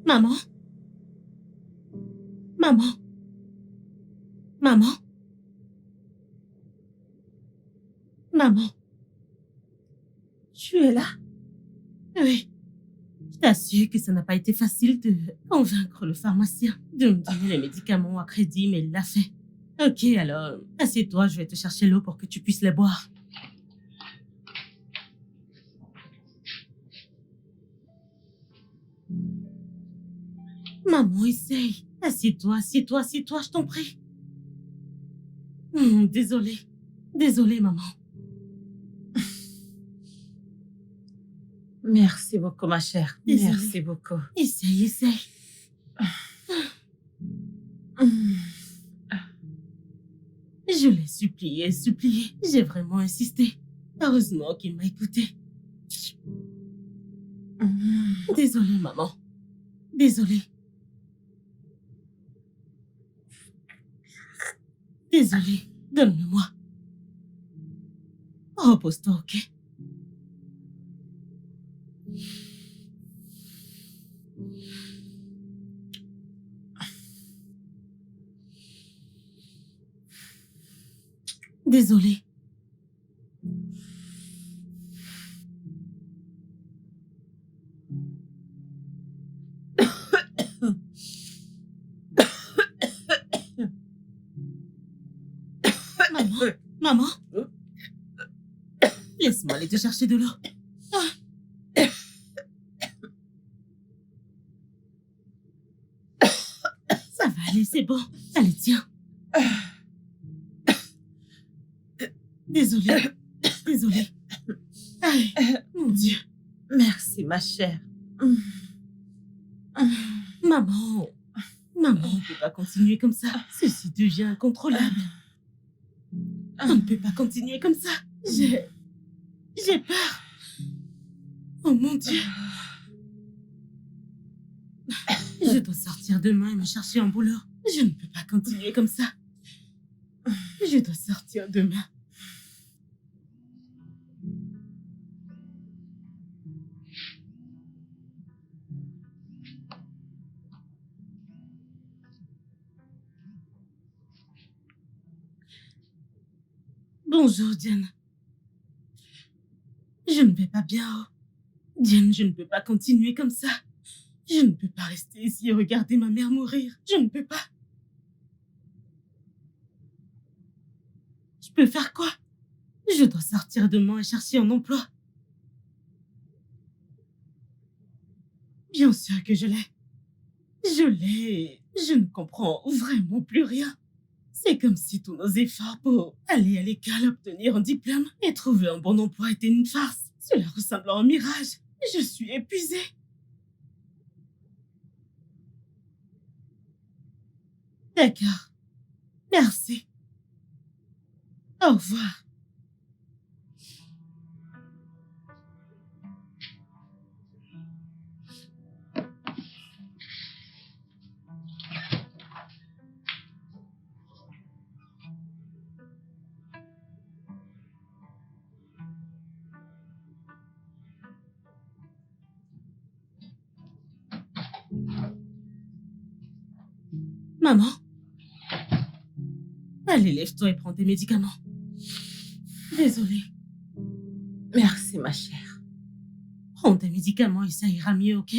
Maman, maman, maman, maman, Tu es là? oui. Je t'assure que ça n'a pas été facile de convaincre le pharmacien de me donner les médicaments à crédit, mais il l'a fait. Ok, alors, assieds-toi, je vais te chercher l'eau pour que tu puisses les boire. Maman, essaye. Assieds-toi, assieds-toi, assieds-toi, je t'en prie. Désolée. Désolée, maman. Merci beaucoup, ma chère. Désolée. Merci beaucoup. Essaye, essaye. Je l'ai supplié, supplié. J'ai vraiment insisté. Heureusement qu'il m'a écouté. Désolée, maman. Désolée. Désolée. Donne-le-moi. Repose-toi, ok? Désolée. Maman, maman. Laisse-moi aller te chercher de l'eau. Ça va aller, c'est bon. Allez, tiens. Désolée. Désolée. Allez, mon Dieu. Merci, ma chère. Maman. Maman, on ne peut pas continuer comme ça. Ceci devient incontrôlable. On ne peut pas continuer comme ça. J'ai peur. Oh mon Dieu. Je dois sortir demain et me chercher un boulot. Je ne peux pas continuer comme ça. Je dois sortir demain. Bonjour, Diane. Je ne vais pas bien. Diane, je ne peux pas continuer comme ça. Je ne peux pas rester ici et regarder ma mère mourir. Je ne peux pas. Je peux faire quoi? Je dois sortir demain et chercher un emploi. Bien sûr que je l'ai. Je l'ai. Je ne comprends vraiment plus rien. C'est comme si tous nos efforts pour aller à l'école, obtenir un diplôme et trouver un bon emploi étaient une farce. Cela ressemble à un mirage. Je suis épuisée. D'accord. Merci. Au revoir. Maman? Allez, lève-toi et prends tes médicaments. Désolée. Merci, ma chère. Prends tes médicaments et ça ira mieux, ok?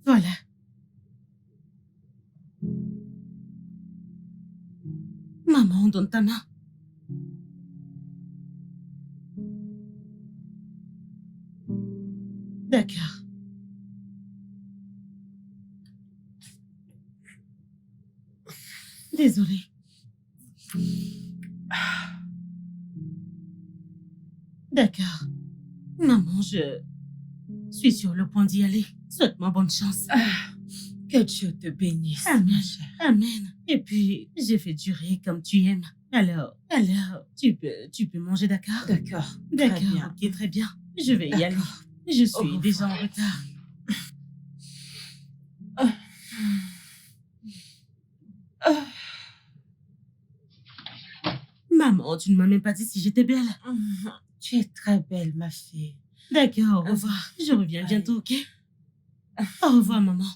Voilà. Maman, donne ta main. D'accord. Désolée. D'accord. Maman, je suis sur le point d'y aller. Souhaite-moi bonne chance. Que Dieu te bénisse, ma Amen. chère. Amen. Et puis, j'ai fait durer comme tu aimes. Alors, tu peux manger, d'accord? D'accord. Très D'accord, bien. ok, très bien. Je vais y aller. D'accord. Je suis Au revoir. déjà en retard. Maman, tu ne m'as même pas dit si j'étais belle. Tu es très belle, ma fille. D'accord, au revoir. Je reviens bientôt, ok? Au revoir, maman.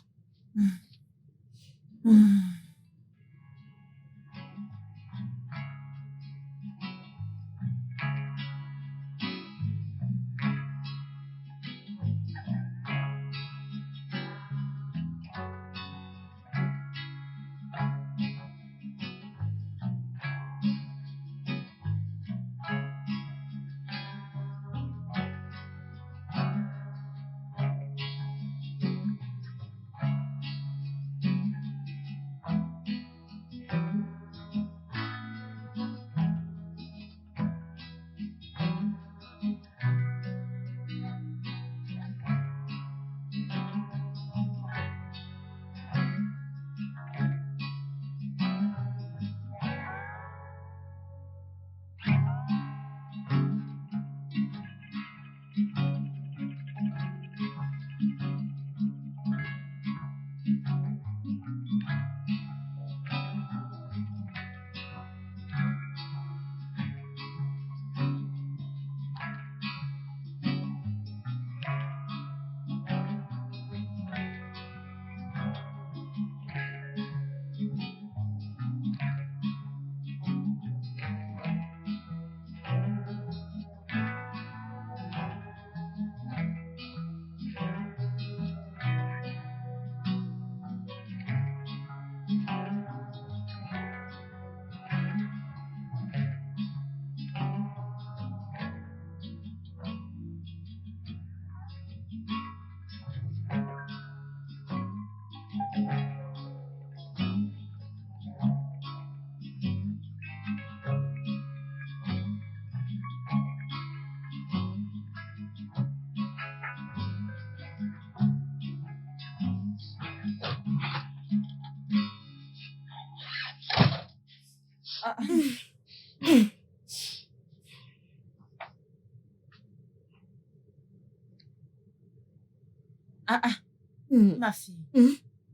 Ma fille,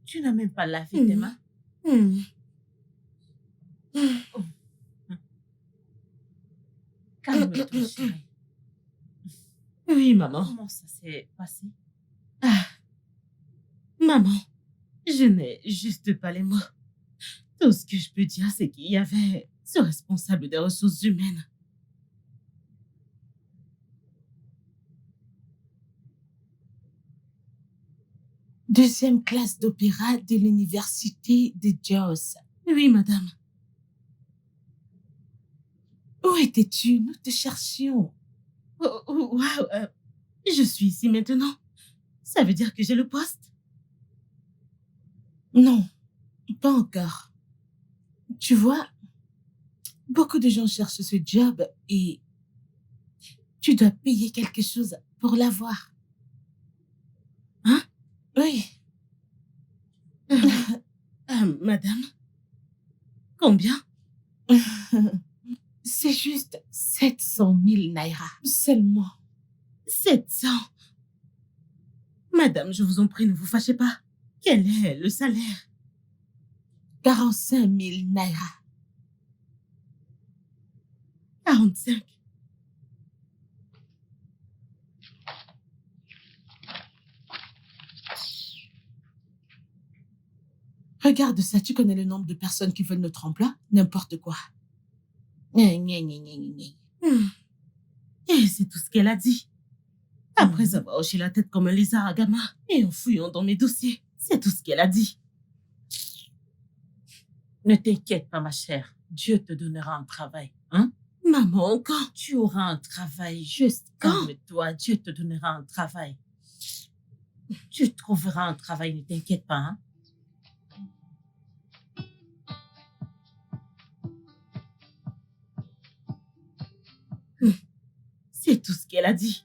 tu n'as même pas lavé tes mains. Calme-toi, chérie. Oui, maman. Comment ça s'est passé? Maman, je n'ai juste pas les mots. Tout ce que je peux dire, c'est qu'il y avait ce responsable des ressources humaines. Deuxième classe d'opéra de l'université de Jos. Oui, madame. Où étais-tu? Nous te cherchions. Waouh, je suis ici maintenant. Ça veut dire que j'ai le poste? Non, pas encore. Tu vois, beaucoup de gens cherchent ce job et tu dois payer quelque chose pour l'avoir. Hein? Oui. Madame, combien? C'est juste 700 000 naira seulement. 700? Madame, je vous en prie, ne vous fâchez pas. Quel est le salaire? 45 000 naira. 45. Regarde ça, tu connais le nombre de personnes qui veulent notre emploi? N'importe quoi. Et c'est tout ce qu'elle a dit. Après avoir hoché la tête comme un lézard à gamin et en fouillant dans mes dossiers. C'est tout ce qu'elle a dit. Ne t'inquiète pas, ma chère. Dieu te donnera un travail. Hein? Maman, quand? Tu auras un travail. Juste calme-toi. Dieu te donnera un travail. Tu trouveras un travail, ne t'inquiète pas. Hein? C'est tout ce qu'elle a dit.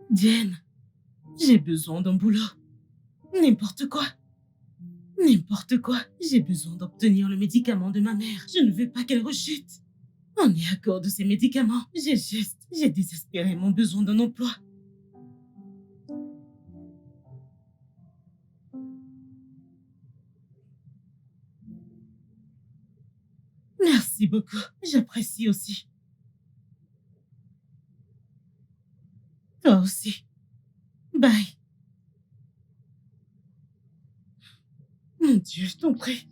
Diane, j'ai besoin d'un boulot. N'importe quoi. N'importe quoi. J'ai besoin d'obtenir le médicament de ma mère. Je ne veux pas qu'elle rechute. On y accorde ces médicaments. J'ai désespérément besoin d'un emploi. Merci beaucoup. J'apprécie aussi. Toi aussi. Bye. Mon Dieu, je t'en prie.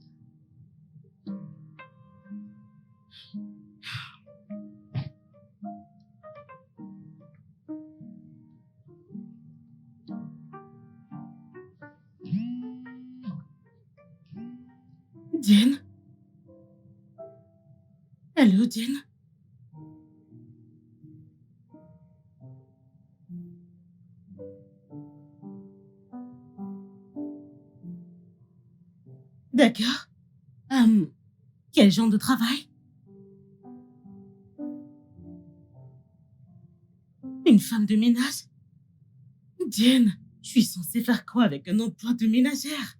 Diane? Allô, Diane? D'accord. Hum, quel genre de travail? Une femme de ménage? Diane, je suis censée faire quoi avec un emploi de ménagère?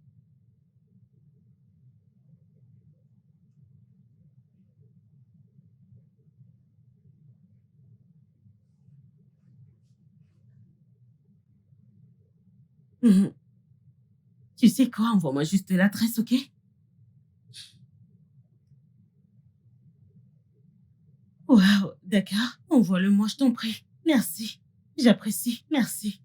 Hum, Tu sais quoi? Envoie-moi juste l'adresse, ok? Waouh, d'accord. Envoie-le-moi, je t'en prie. Merci. J'apprécie. Merci.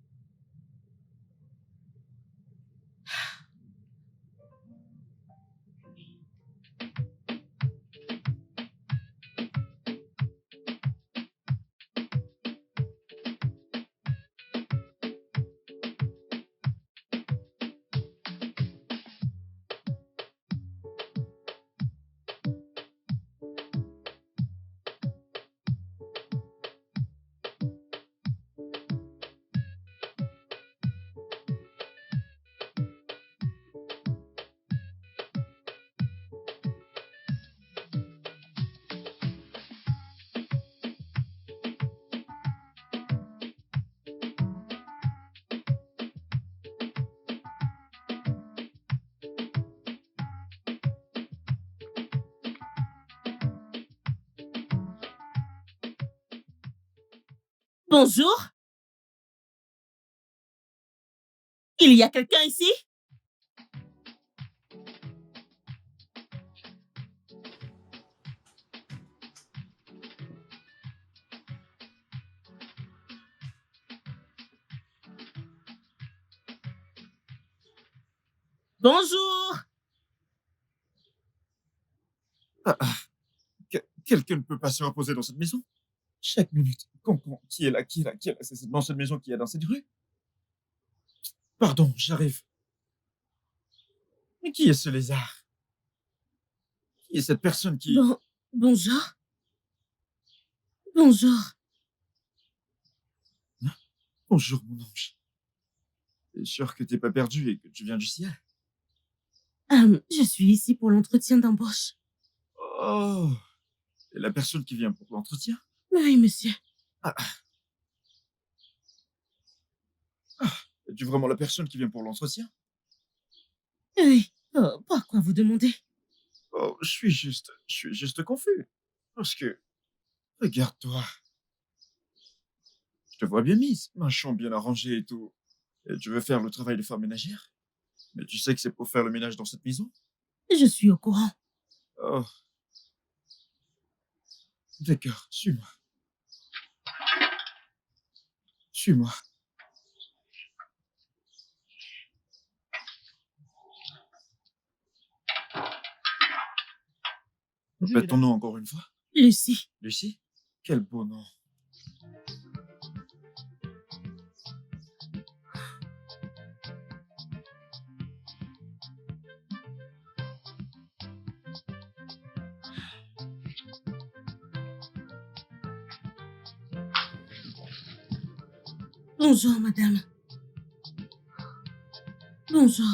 Bonjour, il y a quelqu'un ici? Bonjour. Ah, ah, quelqu'un ne peut pas se reposer dans cette maison. Chaque minute. Qui est là? Qui est là? Qui est là? C'est dans cette maison qui est dans cette rue? Pardon, j'arrive. Mais qui est ce lézard? Qui est cette personne qui... Bonjour. Bonjour. Hein? Bonjour, mon ange. T'es sûr que t'es pas perdu et que tu viens du ciel? Je suis ici pour l'entretien d'embauche. Oh, et la personne qui vient pour l'entretien? Oui, monsieur. Ah, ah, es-tu vraiment la personne qui vient pour l'entretien? Oui. Oh, pourquoi vous demandez? Oh, je suis juste confus. Parce que, regarde-toi, je te vois bien mise, un champ bien arrangé et tout. Et tu veux faire le travail de femme ménagère? Mais tu sais que c'est pour faire le ménage dans cette maison? Je suis au courant. Oh, d'accord, suis-moi. Suis-moi. Répète ton nom encore une fois. Lucie. Lucie? Quel beau nom. Bonjour, madame. Bonjour.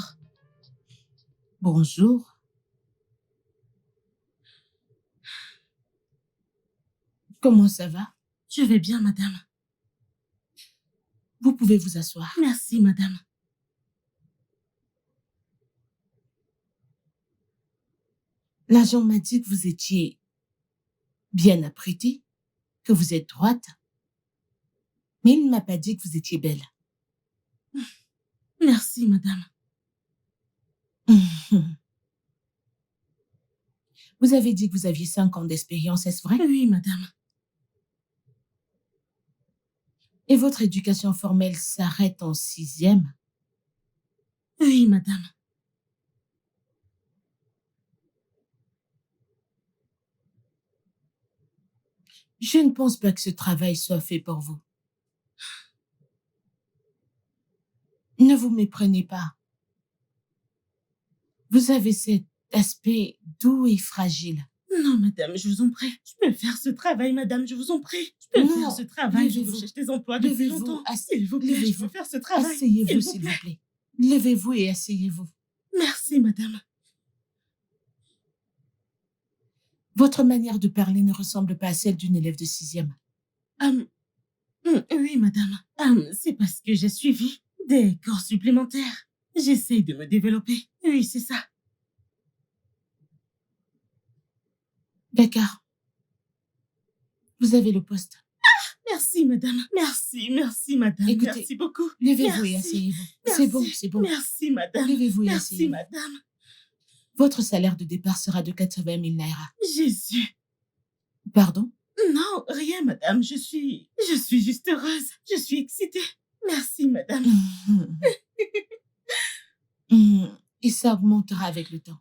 Bonjour. Comment ça va? Je vais bien, madame. Vous pouvez vous asseoir. Merci, madame. L'agent m'a dit que vous étiez bien apprêtée, que vous êtes droite, mais il ne m'a pas dit que vous étiez belle. Merci, madame. Vous avez dit que vous aviez 5 ans d'expérience, est-ce vrai? Oui, madame. Et votre éducation formelle s'arrête en 6e? Oui, madame. Je ne pense pas que ce travail soit fait pour vous. Ne vous méprenez pas. Vous avez cet aspect doux et fragile. Non, madame, je vous en prie. Je peux faire ce travail, madame, je vous en prie. Je peux faire Non, ce travail. Je levez-vous. recherche des emplois depuis Levez-vous, longtemps. S'il vous plaît, je levez-vous. peux faire ce travail. Asseyez-vous, S'il vous s'il plaît. vous plaît. Levez-vous et asseyez-vous. Merci, madame. Votre manière de parler ne ressemble pas à celle d'une élève de 6e. Oui, madame. C'est parce que j'ai suivi des cours supplémentaires. J'essaye de me développer. Oui, c'est ça. D'accord. Vous avez le poste. Merci, madame. Merci, madame. Écoutez, Merci beaucoup. Levez-vous et Merci. asseyez-vous. Merci. C'est bon, c'est bon. Merci, madame. Levez-vous et Merci, asseyez-vous. madame. Votre salaire de départ sera de 80 000 naira. Jésus. Pardon? Non, rien, madame. Je suis juste heureuse. Je suis excitée. Merci, madame. Et ça augmentera avec le temps.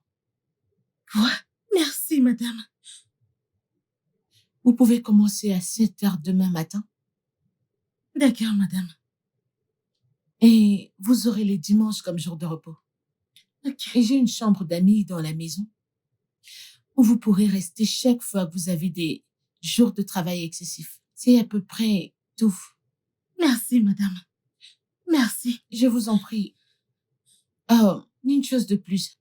Quoi? Merci, madame. Vous pouvez commencer à 7 heures demain matin D'accord, madame. et vous aurez les dimanches comme jour de repos. Ok. Et j'ai une chambre d'amis dans la maison où vous pourrez rester chaque fois que vous avez des jours de travail excessifs. C'est à peu près tout. Merci, madame. Merci. Je vous en prie. Oh, une chose de plus.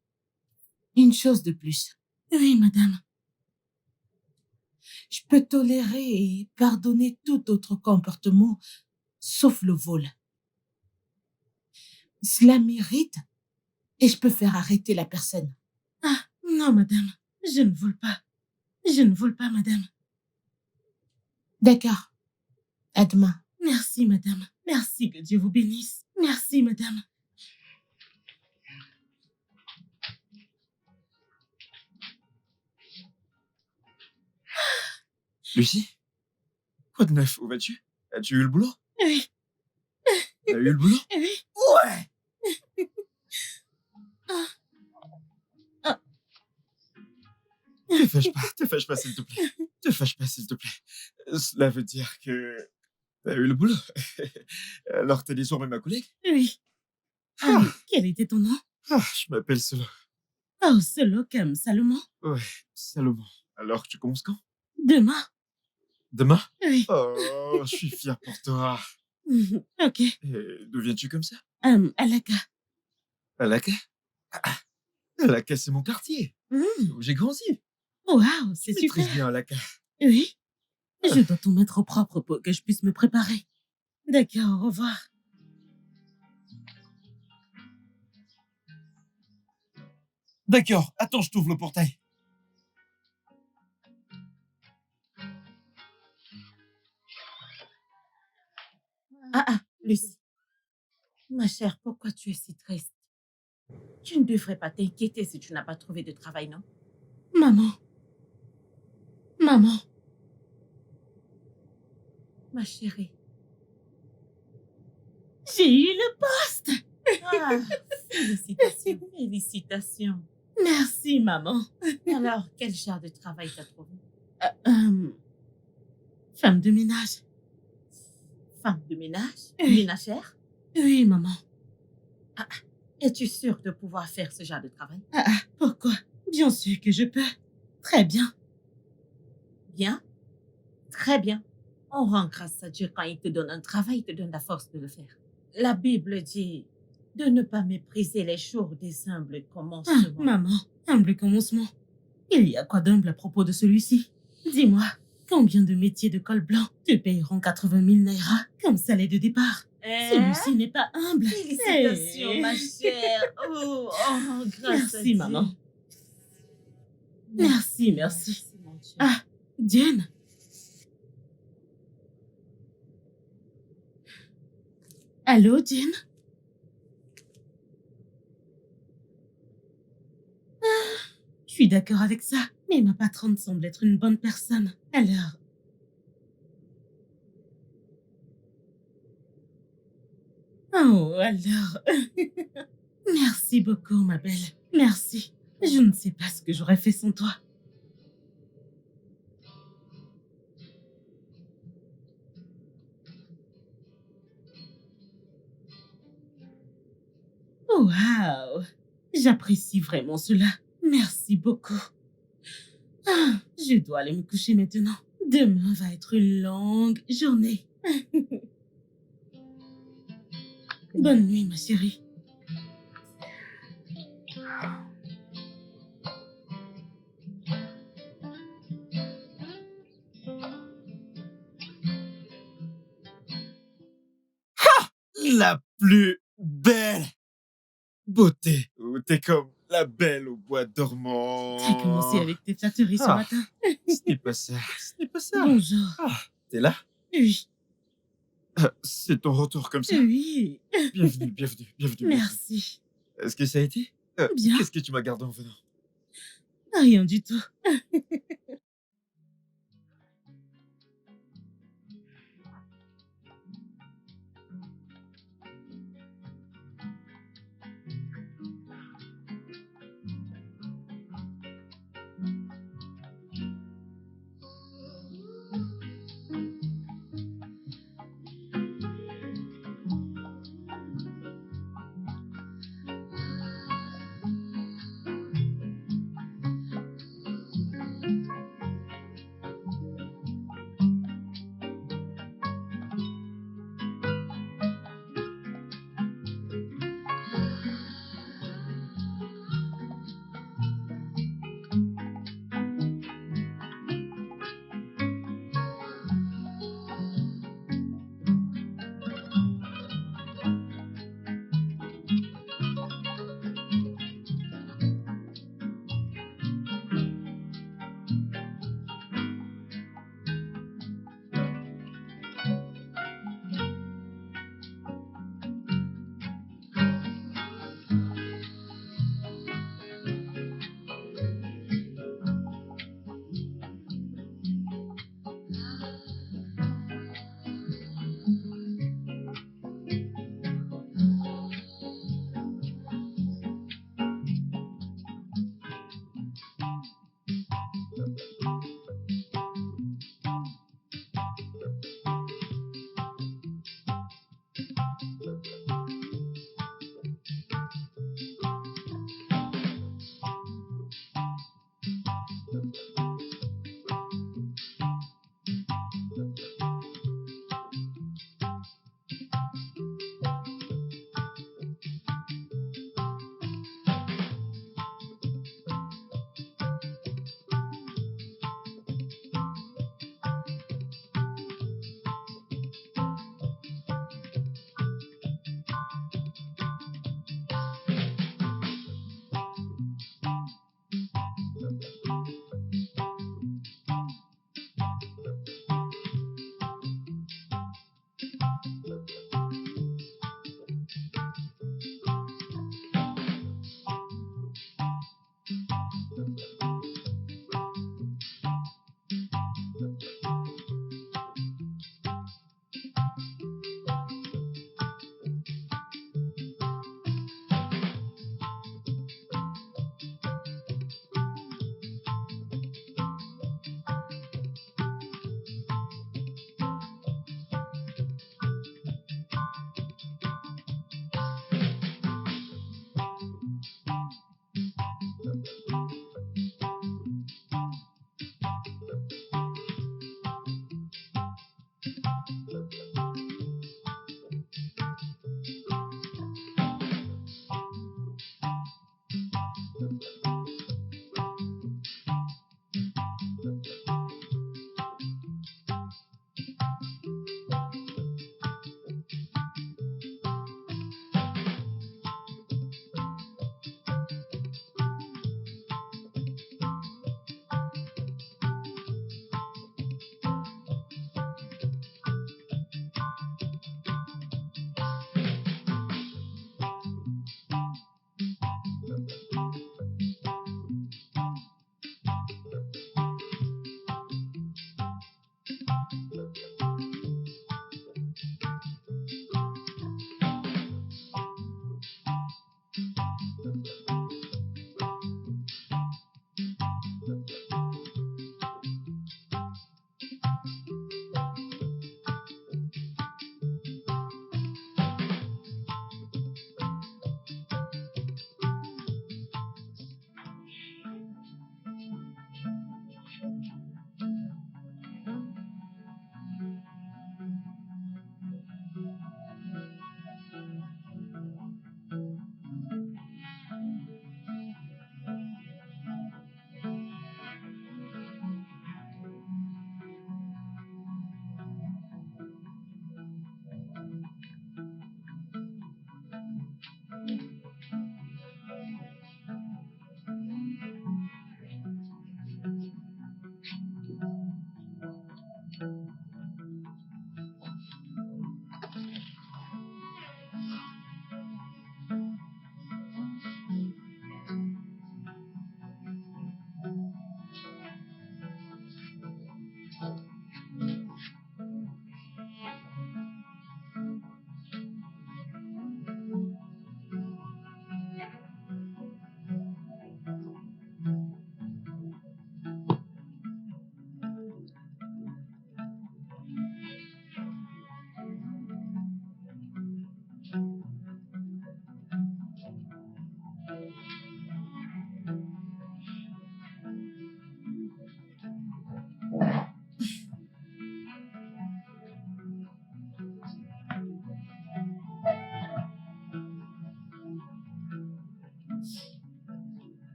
Une chose de plus. Oui, madame. Je peux tolérer et pardonner tout autre comportement, sauf le vol. Cela m'irrite et je peux faire arrêter la personne. Ah, non, madame. Je ne vole pas. Je ne vole pas, madame. D'accord. À demain. Merci, madame. Merci, que Dieu vous bénisse. Merci, madame. Lucie, quoi de neuf? Où vas-tu? As-tu eu le boulot? Oui, T'as eu le boulot? oui. Ouais! Ah. Te fâche pas, s'il te plaît. Te fâche pas, s'il te plaît. Cela veut dire que t'as eu le boulot. Alors t'es désormais ma collègue? Oui. Ah, Quel était ton nom? je m'appelle Solo. Oh, Solo comme Salomon. Ouais, Salomon. Alors tu commences quand? Demain. Demain? Oui. Oh, je suis fier pour toi. Ok. Et d'où viens-tu comme ça? Alaka. Alaka? Alaka, c'est mon quartier. Où j'ai grandi. Waouh, c'est Je super. maîtrise bien Alaka. Oui. Je dois tout mettre au propre pour que je puisse me préparer. D'accord, au revoir. D'accord, attends, je t'ouvre le portail. Lucie. Ma chère, pourquoi tu es si triste? Tu ne devrais pas t'inquiéter si tu n'as pas trouvé de travail, non? Maman. Maman. Ma chérie. J'ai eu le poste. Ah, félicitations, félicitations. Merci, maman. Alors, quel genre de travail t'as trouvé? Femme de ménage. Femme de ménage? Oui. Ménagère? Oui, maman. Es-tu sûre de pouvoir faire ce genre de travail? Pourquoi? Bien sûr que je peux. Très bien. Bien? Très bien. On rend grâce à Dieu quand il te donne un travail, il te donne la force de le faire. La Bible dit de ne pas mépriser les jours des humbles commencements. Maman, humble commencement. Il y a quoi d'humble à propos de celui-ci? Dis-moi, combien de métiers de col blanc te payeront 80 000 naira comme salaire de départ? Celui-ci n'est pas humble. Félicitations, Eh. ma chère. Oh, grâce à Merci, Dieu. maman. Merci, merci. mon Dieu. Diane. Allô, Diane? Je suis d'accord avec ça. Mais ma patronne semble être une bonne personne. Alors... Oh, alors... Merci beaucoup, ma belle. Merci. Je ne sais pas ce que j'aurais fait sans toi. Waouh! J'apprécie vraiment cela. Merci beaucoup. Ah, je dois aller me coucher maintenant. Demain va être une longue journée. Bonne nuit, ma chérie. La plus belle beauté. Ou t'es comme la belle au bois dormant. T'as commencé avec tes flatteries ce Ah. matin. Ce n'est pas ça. Ce n'est pas ça. Bonjour. Ah, t'es là? Oui, C'est ton retour comme ça? oui. Bienvenue, bienvenue, bienvenue. Merci. Est-ce que ça a été? Bien. Qu'est-ce que tu m'as gardé en venant? Rien du tout.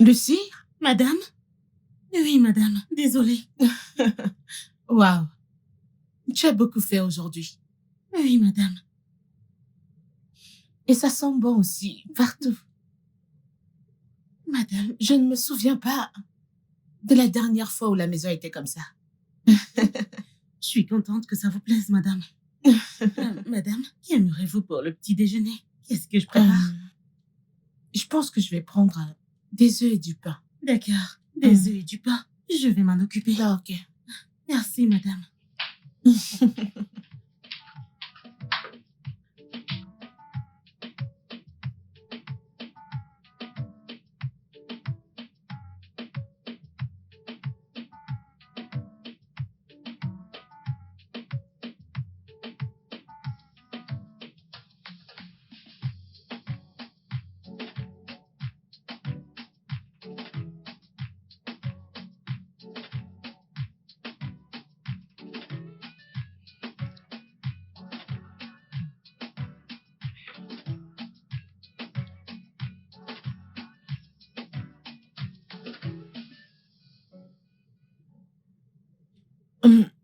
Lucie? Madame? Oui, madame. Désolée. Waouh. Tu as beaucoup fait aujourd'hui. Oui, madame. Et ça sent bon aussi, partout. Madame, Je ne me souviens pas de la dernière fois où la maison était comme ça. je suis contente que ça vous plaise, madame. Madame, qu'aimerez-vous pour le petit déjeuner? Qu'est-ce que je prépare? Je pense que je vais prendre des œufs et du pain. D'accord. Des œufs et du pain. Je vais m'en occuper. Ah, ok. Merci, madame.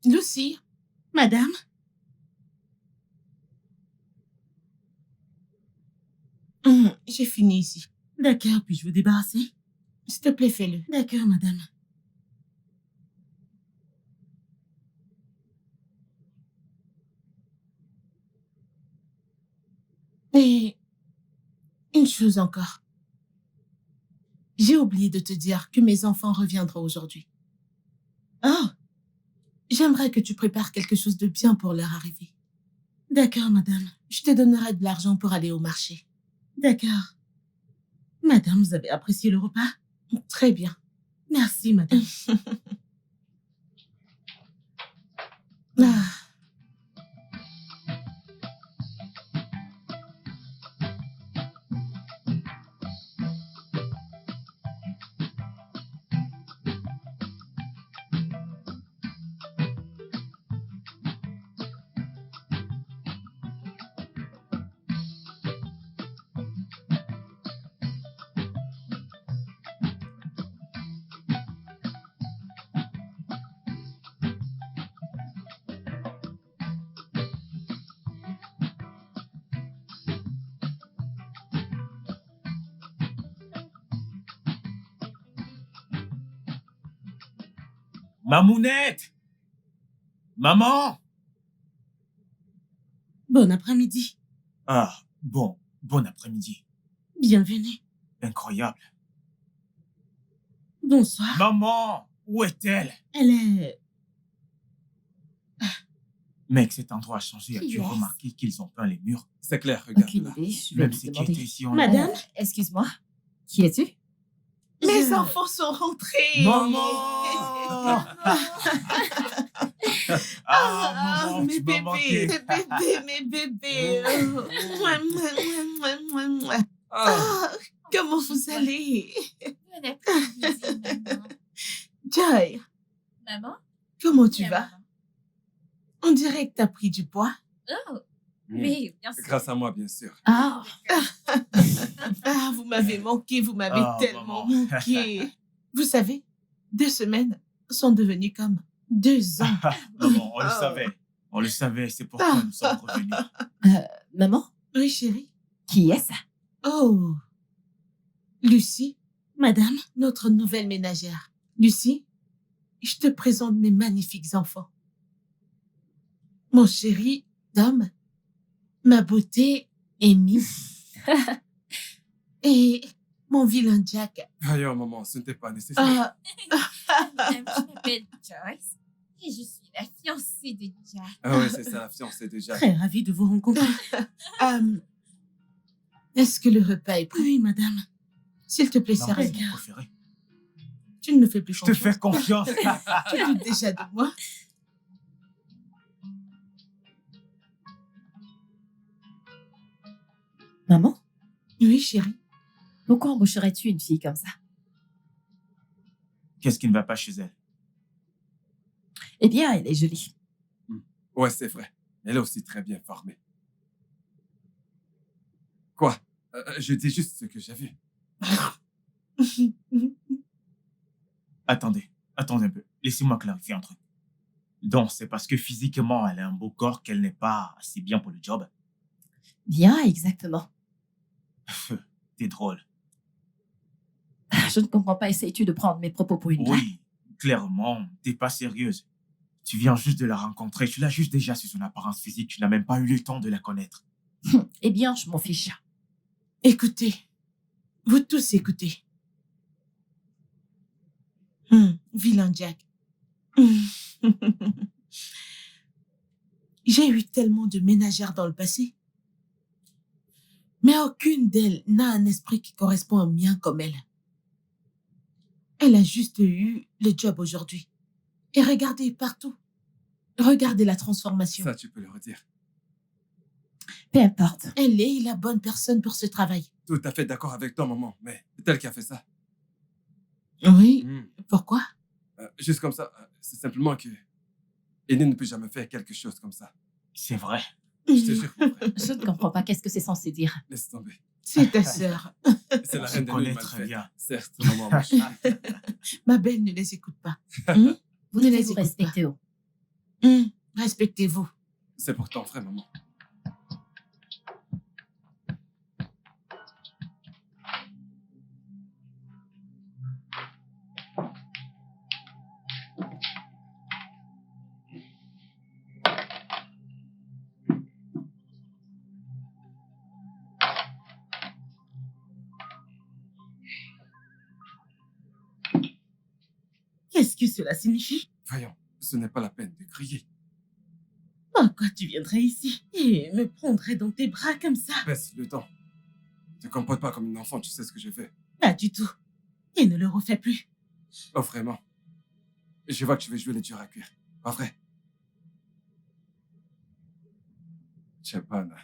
Lucie? Madame? J'ai fini ici. D'accord, puis-je vous débarrasser? S'il te plaît, fais-le. D'accord, madame. Et une chose encore. J'ai oublié de te dire que mes enfants reviendront aujourd'hui. Oh, J'aimerais que tu prépares quelque chose de bien pour leur arrivée. d'accord, madame. Je te donnerai de l'argent pour aller au marché. D'accord. Madame, vous avez apprécié le repas? Très bien. Merci, madame. Ah. Mamounette! Maman! Bon après-midi. Ah, bon après-midi. Bienvenue. Incroyable. Bonsoir. Maman! Où est-elle? Elle est... Mec, cet endroit a changé. As-tu Yes. remarqué qu'ils ont peint les murs? C'est clair, regarde Aucune là. idée, je vais Même lui ceux qui demander. étaient ici en Madame? Excuse-moi, qui es-tu? Mes Je- enfants sont rentrés. Maman! Ah, maman, mes tu m'as manqué. bébés, mes bébés. Mouah, mouah, mouah, mouah, mouah. Ah, Comment vous allez? Bon après-midi, maman. Joy, Maman? comment tu Bien, vas? maman. On dirait que tu as pris du poids. Oh, mm. oui, bien sûr. Grâce à moi, bien sûr. Ah, Ah, vous m'avez manqué, vous m'avez Ah, tellement maman. manqué. Vous savez, 2 semaines sont devenues comme 2 ans. Maman, on le Oh. savait. On le savait, c'est pourquoi nous sommes revenus. maman, Oui, chérie. qui est ça? Oh, Lucie, Madame? notre nouvelle ménagère. Lucie, je te présente mes magnifiques enfants. Mon chéri, Tom, ma beauté, Amy, et mon vilain Jack. Voyons, maman, ce n'était pas nécessaire. Ah, Je m'appelle Joyce et je suis la fiancée de Jack. Ah ouais, c'est ça, la fiancée déjà. Très ravie de vous rencontrer. est-ce que le repas est prêt? Oui, madame. S'il te plaît, Non, sérieux. c'est mon préféré. Tu ne me fais plus Je te confiance. fais confiance. Tu doutes déjà de moi. Maman, Oui, chérie. pourquoi embaucherais-tu une fille comme ça? Qu'est-ce qui ne va pas chez elle? Eh bien, elle est jolie. Ouais, c'est vrai. Elle est aussi très bien formée. Quoi? Je dis juste ce que j'ai vu. Attendez un peu. Laissez-moi clarifier un truc. Donc, c'est parce que physiquement, elle a un beau corps qu'elle n'est pas assez bien pour le job. Bien, exactement. T'es drôle. Je ne comprends pas, essayes-tu de prendre mes propos pour une blague? Oui, clairement, t'es pas sérieuse. Tu viens juste de la rencontrer, tu la juges déjà sur son apparence physique, tu n'as même pas eu le temps de la connaître. Eh bien, je m'en fiche. Écoutez. Vous tous écoutez. Vilain Jack. J'ai eu tellement de ménagères dans le passé. Mais aucune d'elles n'a un esprit qui correspond au mien comme elle. Elle a juste eu le job aujourd'hui. Et regardez partout. Regardez la transformation. Ça, tu peux le redire. Peu importe. Elle est la bonne personne pour ce travail. Tout à fait d'accord avec toi, maman, mais c'est elle qui a fait ça. Oui. Mm. Pourquoi? Juste comme ça, c'est simplement que Aîné ne peut jamais faire quelque chose comme ça. C'est vrai. Je te jure, mon frère. Je ne comprends pas qu'est-ce que c'est censé dire. Laisse tomber. C'est ta sœur. C'est la On se reine des connaît nuits mal très faites. bien. Certes, maman, ma chérie. Ma belle ne les écoute pas. Vous Ne devez les vous écoute respecter. Oh. Respectez-vous. C'est pour ton frère, maman. Qu'est-ce que cela signifie? Voyons, ce n'est pas la peine de crier. Pourquoi tu viendrais ici et me prendrais dans tes bras comme ça? Baisse le temps. Ne te comporte pas comme une enfant, tu sais ce que je fais. Pas du tout. Et ne le refais plus. Oh, vraiment. Je vois que tu veux jouer les durs à cuire. Pas vrai? Chapana.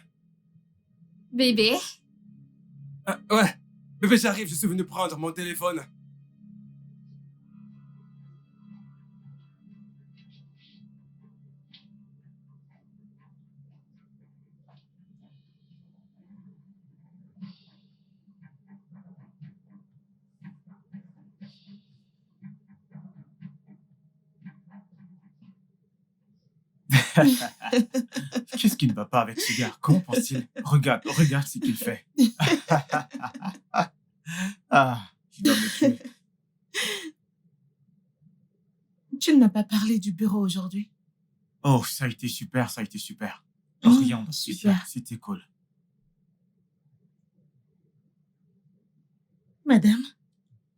Bébé, Ah, ouais. Bébé, j'arrive, je suis venu prendre mon téléphone. Qu'est-ce qui ne va pas avec ce gars? Comment pense-t-il? Regarde ce qu'il fait. Ah, il va me tuer. Tu n'as n'a pas parlé du bureau aujourd'hui. Oh, ça a été super, ça a été super. Oh, Rien de spécial, super. c'était cool. Madame,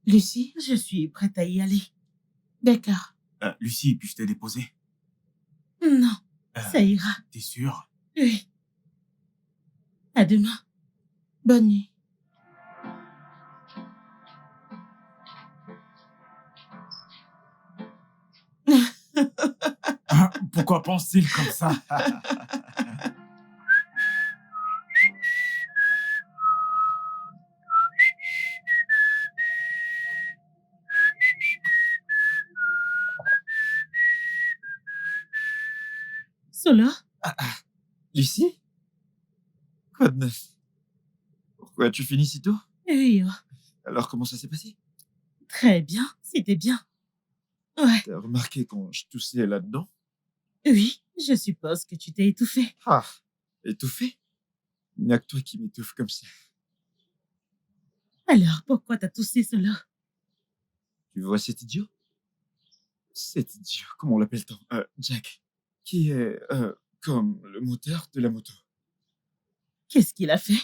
Lucie, je suis prête à y aller. D'accord. Lucie, puis-je te déposer? Non, ça ira. T'es sûre? Oui. À demain. Bonne nuit. Pourquoi pense-t-il comme ça? Solo? Lucie? Quoi de neuf? Pourquoi as-tu fini si tôt? Oui, oh, Alors, comment ça s'est passé? très bien. C'était bien. Ouais. T'as remarqué quand je toussais là-dedans? Oui, je suppose que tu t'es étouffé. Ah, étouffé? Il n'y a que toi qui m'étouffe comme ça. Alors, pourquoi t'as toussé, Solo? Tu vois cet idiot? Cet idiot, comment on l'appelle-t-on? Jack. Qui est, comme le moteur de la moto. Qu'est-ce qu'il a fait?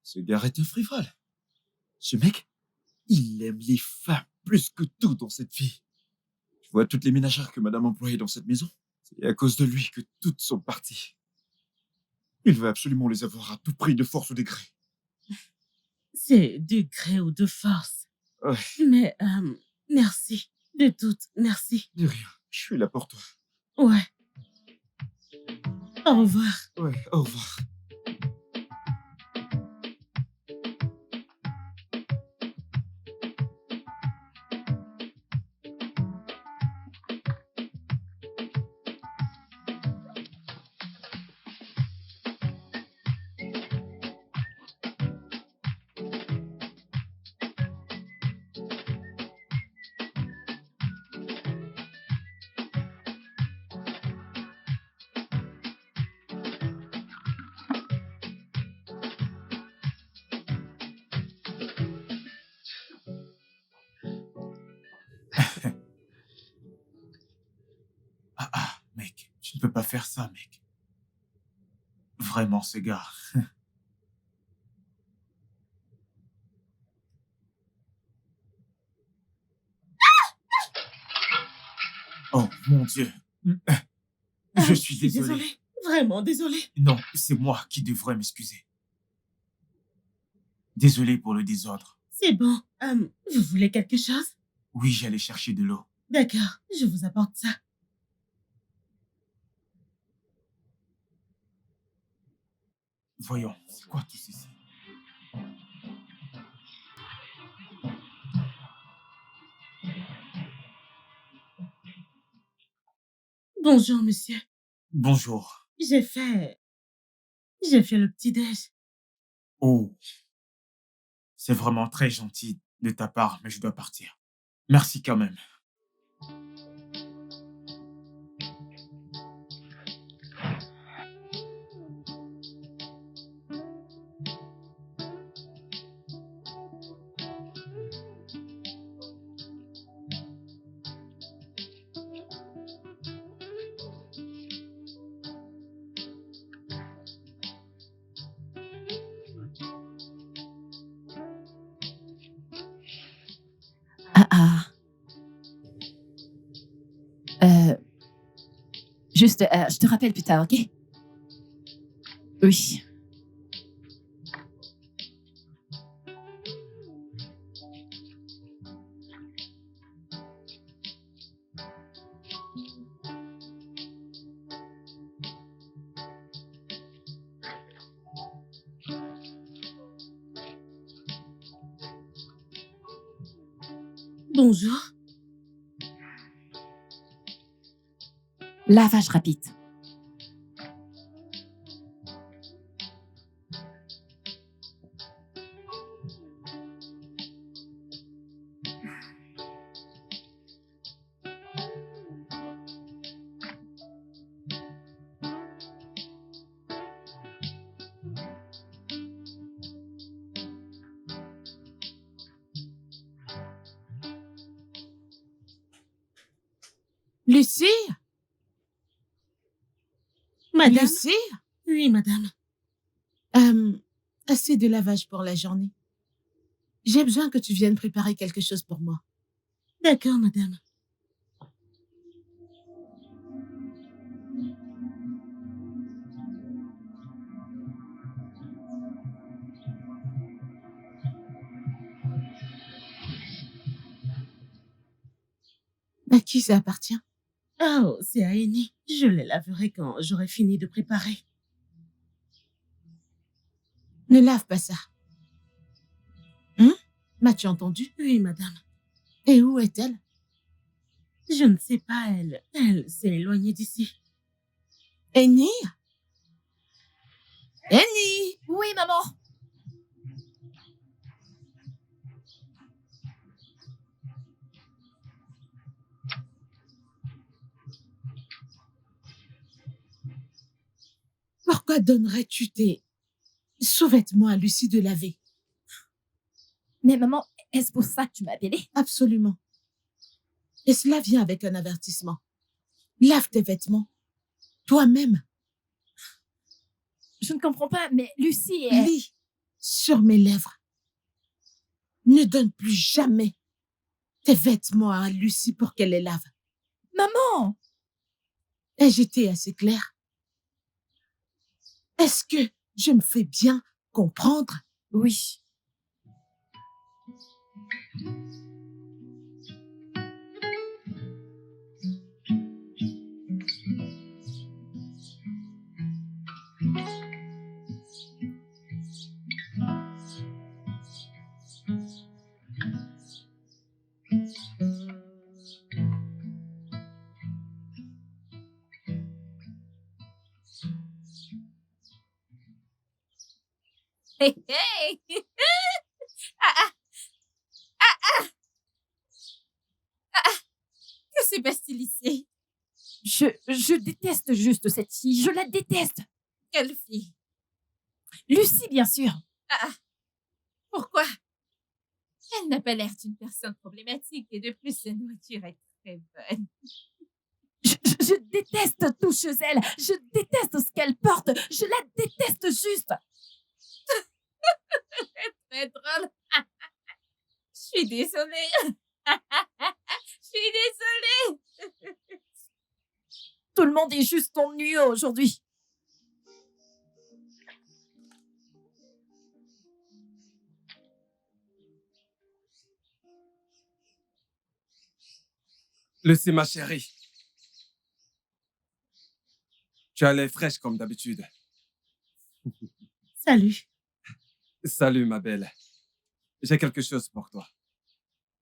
Ce gars est un frivole. Ce mec, il aime les femmes plus que tout dans cette vie. Tu vois toutes les ménagères que madame employait dans cette maison? C'est à cause de lui que toutes sont parties. Il veut absolument les avoir à tout prix, de force ou de gré. C'est de gré ou de force. Ouais, Mais, merci. De toutes, merci. de rien. Je suis là pour toi. Ouais. Au revoir. Ouais, au revoir. Mec, tu ne peux pas faire ça, mec. Vraiment, ce gars. Oh, mon Dieu. Je suis désolé. Désolée. Vraiment désolée. Non, c'est moi qui devrais m'excuser. Désolé pour le désordre. C'est bon. Vous voulez quelque chose? Oui, j'allais chercher de l'eau. D'accord, je vous apporte ça. Voyons, c'est quoi tout ceci? Bonjour, monsieur. Bonjour. J'ai fait le petit-déj. Oh, c'est vraiment très gentil de ta part, mais je dois partir. Merci quand même. Ah ah. Juste, je te rappelle plus tard, ok? Oui. Bonjour. Lavage rapide. Lucie? Madame? Lucie? Oui, madame. Assez de lavage pour la journée. J'ai besoin que tu viennes préparer quelque chose pour moi. D'accord, madame. À qui ça appartient? Oh, c'est à Annie. Je les laverai quand j'aurai fini de préparer. Ne lave pas ça. Hein? M'as-tu entendu? Oui, madame. Et où est-elle? Je ne sais pas, elle s'est éloignée d'ici. Annie? Annie? Oui, maman. Pourquoi donnerais-tu tes sous-vêtements à Lucie de laver? Mais maman, est-ce pour ça que tu m'as appelée? Absolument. Et cela vient avec un avertissement. Lave tes vêtements. Toi-même. Je ne comprends pas, mais Lucie est... Lis sur mes lèvres. Ne donne plus jamais tes vêtements à Lucie pour qu'elle les lave. Maman! Ai-je été assez claire? Est-ce que je me fais bien comprendre? Oui. Hey, hey! Ah, ah, que se passe-t-il ici? Je déteste juste cette fille. Je la déteste. Quelle fille? Lucie, bien sûr. Pourquoi? Elle n'a pas l'air d'une personne problématique et de plus, sa nourriture est très bonne. Je déteste tout chez elle. Je déteste ce qu'elle porte. Je la déteste juste. Très drôle. Je suis désolée. Je suis désolée. Tout le monde est juste ennuyeux aujourd'hui. Lucie, ma chérie. Tu as l'air fraîche comme d'habitude. Salut. Salut, ma belle. J'ai quelque chose pour toi.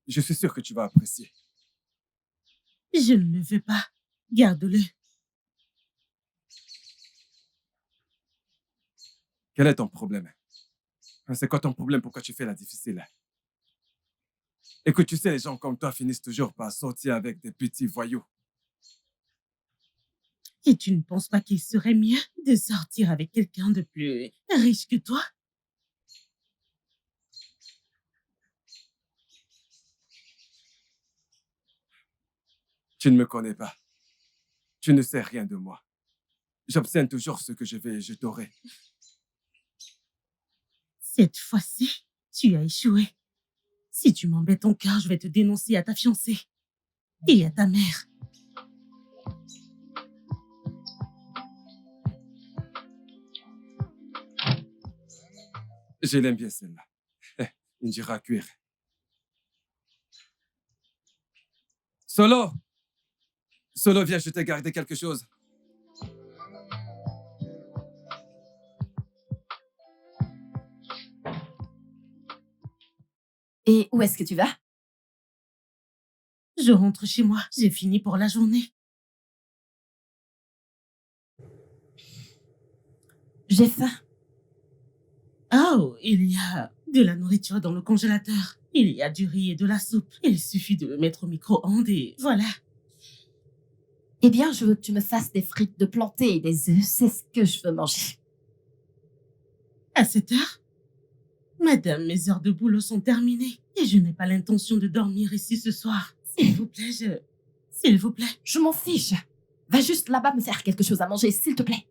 Je suis sûr que tu vas apprécier. Je ne le veux pas. Garde-le. Quel est ton problème? C'est quoi ton problème? Pourquoi tu fais la difficile? Écoute, tu sais, les gens comme toi finissent toujours par sortir avec des petits voyous. Et tu ne penses pas qu'il serait mieux de sortir avec quelqu'un de plus riche que toi? Tu ne me connais pas. Tu ne sais rien de moi. J'obtiens toujours ce que je veux et je t'aurai. Cette fois-ci, tu as échoué. Si tu m'embêtes encore, je vais te dénoncer à ta fiancée et à ta mère. Je l'aime bien celle-là. Indira cuire. Solo! Solo, viens, je t'ai gardé quelque chose. Et où est-ce que tu vas? Je rentre chez moi. J'ai fini pour la journée. J'ai faim. Oh, il y a de la nourriture dans le congélateur. Il y a du riz et de la soupe. Il suffit de le mettre au micro-ondes et voilà. Eh bien, je veux que tu me fasses des frites de plantain et des œufs. C'est ce que je veux manger. À cette heure? Madame, mes heures de boulot sont terminées et je n'ai pas l'intention de dormir ici ce soir. S'il vous plaît, S'il vous plaît. Je m'en fiche. Va juste là-bas me faire quelque chose à manger, s'il te plaît.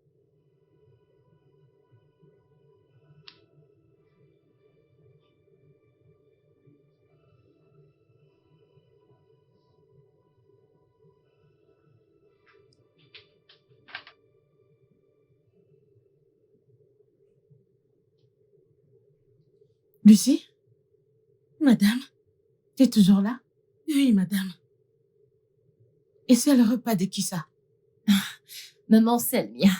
Lucie? Madame? T'es toujours là? Oui, madame. Et c'est le repas de qui ça? Maman, c'est le mien.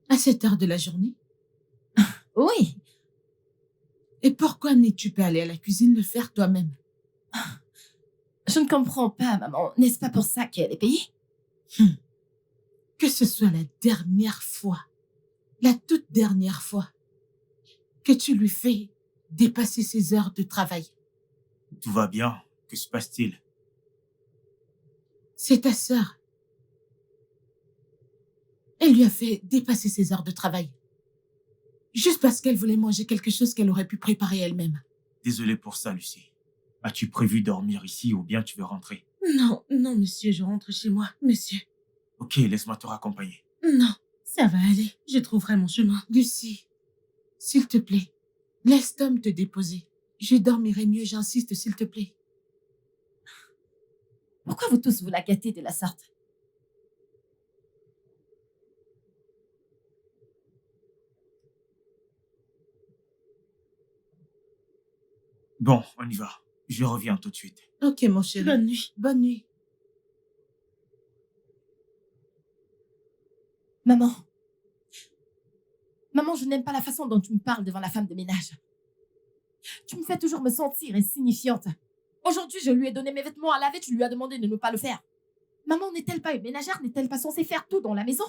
À cette heure de la journée? Oui. Et pourquoi n'es-tu pas allée à la cuisine le faire toi-même? Je ne comprends pas, maman. N'est-ce pas pour ça qu'elle est payée? Que ce soit la dernière fois, la toute dernière fois, que tu lui fais dépasser ses heures de travail. Tout va bien. Que se passe-t-il? C'est ta sœur. Elle lui a fait dépasser ses heures de travail. Juste parce qu'elle voulait manger quelque chose qu'elle aurait pu préparer elle-même. Désolé pour ça, Lucie. As-tu prévu dormir ici ou bien tu veux rentrer? Non, non, monsieur, je rentre chez moi, monsieur. Ok, laisse-moi te raccompagner. Non, ça va aller. Je trouverai mon chemin. Lucie, s'il te plaît, laisse Tom te déposer. Je dormirai mieux, j'insiste, s'il te plaît. Pourquoi vous tous vous la gâtez de la sorte? Bon, on y va. Je reviens tout de suite. Ok, mon chéri. Bonne nuit. Bonne nuit. Maman. Maman, je n'aime pas la façon dont tu me parles devant la femme de ménage. Tu me fais toujours me sentir insignifiante. Aujourd'hui, je lui ai donné mes vêtements à laver, tu lui as demandé de ne pas le faire. Maman n'est-elle pas une ménagère? N'est-elle pas censée faire tout dans la maison?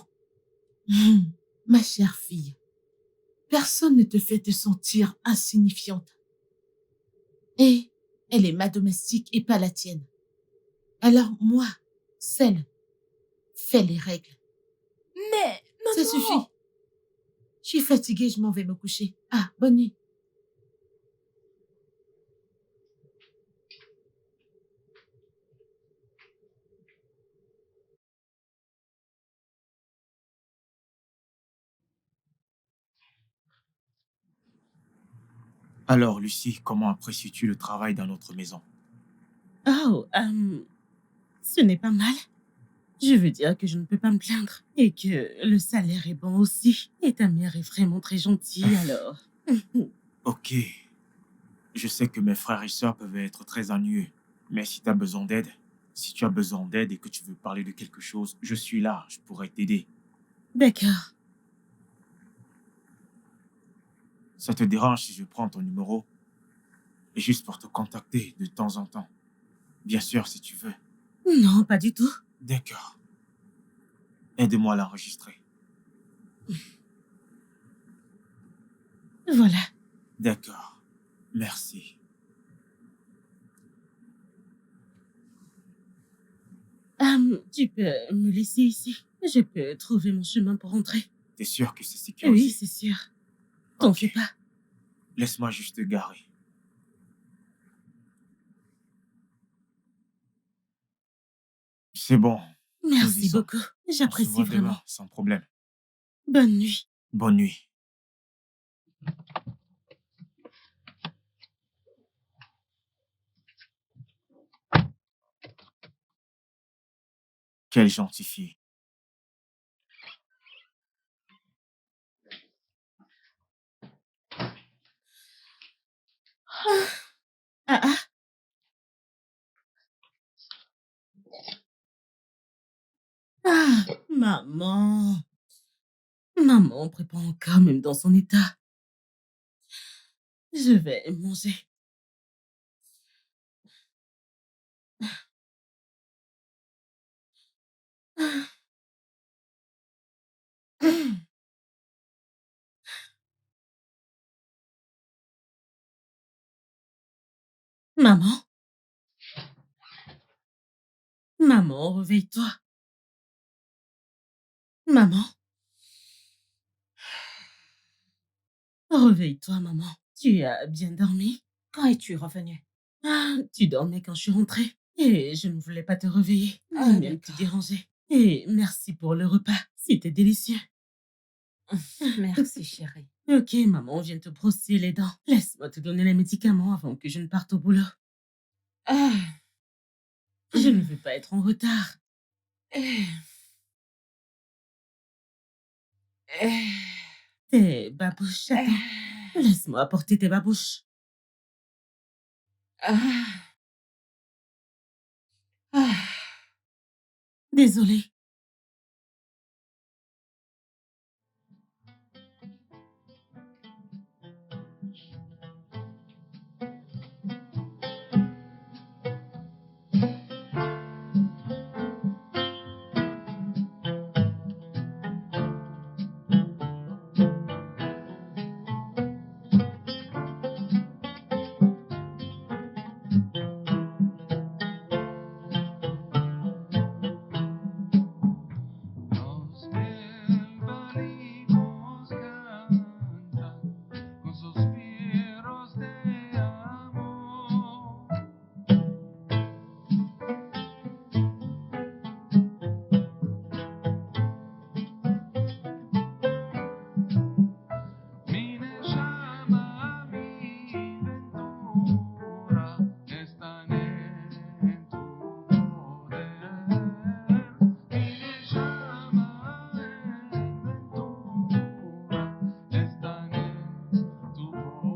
Ma chère fille, personne ne te fait te sentir insignifiante. Et elle est ma domestique et pas la tienne. Alors moi, celle, fais les règles. Mais, maman... Ça suffit. Je suis fatiguée, je m'en vais me coucher. Ah, bonne nuit. Alors, Lucie, comment apprécies-tu le travail dans notre maison? Oh, ce n'est pas mal. Je veux dire que je ne peux pas me plaindre. Et que le salaire est bon aussi. Et ta mère est vraiment très gentille, alors. Ok. Je sais que mes frères et sœurs peuvent être très ennuyeux. Mais si tu as besoin d'aide, si tu as besoin d'aide et que tu veux parler de quelque chose, je suis là, je pourrais t'aider. D'accord. Ça te dérange si je prends ton numéro? Juste pour te contacter de temps en temps. Bien sûr, si tu veux. Non, pas du tout. D'accord. Aide-moi à l'enregistrer. Voilà. D'accord. Merci. Tu peux me laisser ici. Je peux trouver mon chemin pour rentrer. T'es sûr que c'est sécurisé? Oui, c'est sûr. T'en Ok. fais pas. Laisse-moi juste te garer. C'est bon. Merci Nous y sommes. beaucoup. On se J'apprécie voit vraiment. demain, sans problème. Bonne nuit. Bonne nuit. Quelle gentille fille. Ah ah. Ah, maman. Maman prépare encore même dans son état. Je vais manger. Maman. Maman, réveille-toi. Maman. Réveille-toi, maman. Tu as bien dormi? Quand es-tu revenu? Ah, tu dormais quand je suis rentrée. Et je ne voulais pas te réveiller, Ah, ni même te d'accord. déranger. Et merci pour le repas. C'était délicieux. Merci, chérie. Ok, maman vient te brosser les dents. Laisse-moi te donner les médicaments avant que je ne parte au boulot. Ah. Je ne veux pas être en retard. Eh. Eh. Tes babouches, attends. Eh. Laisse-moi apporter tes babouches. Ah. Ah. Désolée. Los pájaros cantan con suspiros de amor. Mi llama, mi ventura están en tu poder. Mi llama, ventura están en tu poder.